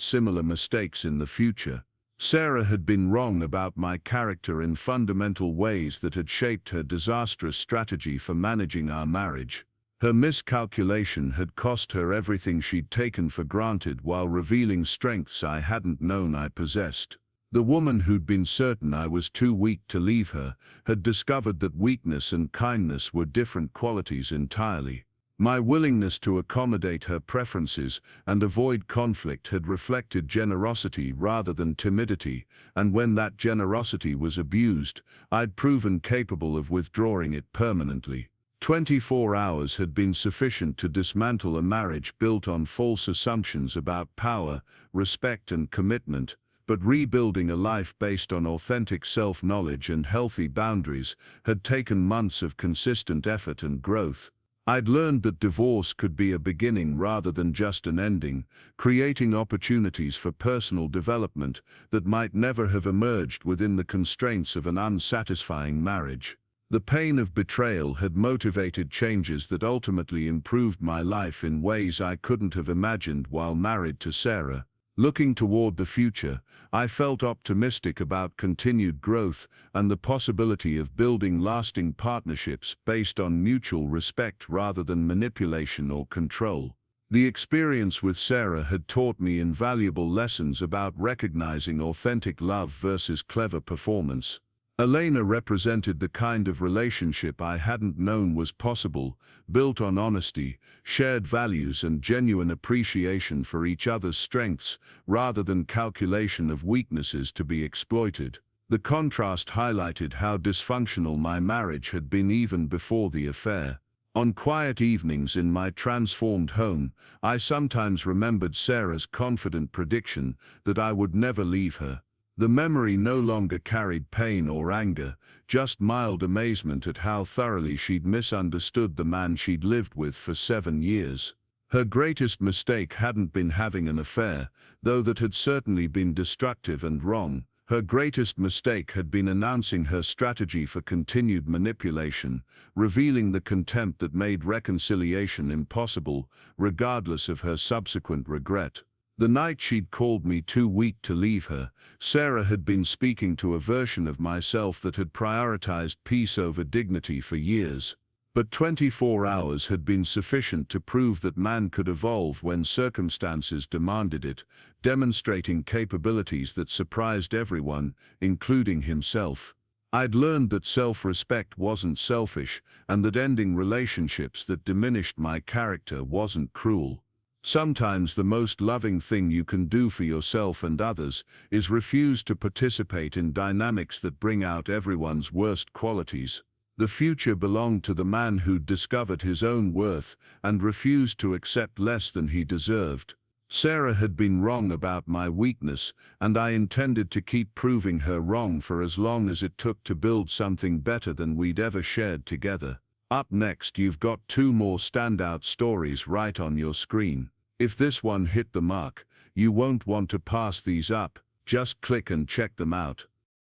similar mistakes in the future. Sarah had been wrong about my character in fundamental ways that had shaped her disastrous strategy for managing our marriage. Her miscalculation had cost her everything she'd taken for granted while revealing strengths I hadn't known I possessed. The woman who'd been certain I was too weak to leave her had discovered that weakness and kindness were different qualities entirely. My willingness to accommodate her preferences and avoid conflict had reflected generosity rather than timidity, and when that generosity was abused, I'd proven capable of withdrawing it permanently. 24 hours had been sufficient to dismantle a marriage built on false assumptions about power, respect, and commitment. But rebuilding a life based on authentic self-knowledge and healthy boundaries had taken months of consistent effort and growth. I'd learned that divorce could be a beginning rather than just an ending, creating opportunities for personal development that might never have emerged within the constraints of an unsatisfying marriage. The pain of betrayal had motivated changes that ultimately improved my life in ways I couldn't have imagined while married to Sarah. Looking toward the future, I felt optimistic about continued growth and the possibility of building lasting partnerships based on mutual respect rather than manipulation or control. The experience with Sarah had taught me invaluable lessons about recognizing authentic love versus clever performance. Elena represented the kind of relationship I hadn't known was possible, built on honesty, shared values, and genuine appreciation for each other's strengths, rather than calculation of weaknesses to be exploited. The contrast highlighted how dysfunctional my marriage had been even before the affair. On quiet evenings in my transformed home, I sometimes remembered Sarah's confident prediction that I would never leave her. The memory no longer carried pain or anger, just mild amazement at how thoroughly she'd misunderstood the man she'd lived with for 7 years. Her greatest mistake hadn't been having an affair, though that had certainly been destructive and wrong. Her greatest mistake had been announcing her strategy for continued manipulation, revealing the contempt that made reconciliation impossible, regardless of her subsequent regret. The night she'd called me too weak to leave her, Sarah had been speaking to a version of myself that had prioritized peace over dignity for years. But 24 hours had been sufficient to prove that man could evolve when circumstances demanded it, demonstrating capabilities that surprised everyone, including himself. I'd learned that self-respect wasn't selfish, and that ending relationships that diminished my character wasn't cruel. Sometimes the most loving thing you can do for yourself and others is refuse to participate in dynamics that bring out everyone's worst qualities. The future belonged to the man who'd discovered his own worth and refused to accept less than he deserved. Sarah had been wrong about my weakness, and I intended to keep proving her wrong for as long as it took to build something better than we'd ever shared together. Up next, you've got 2 more standout stories right on your screen. If this one hit the mark, you won't want to pass these up. Just click and check them out.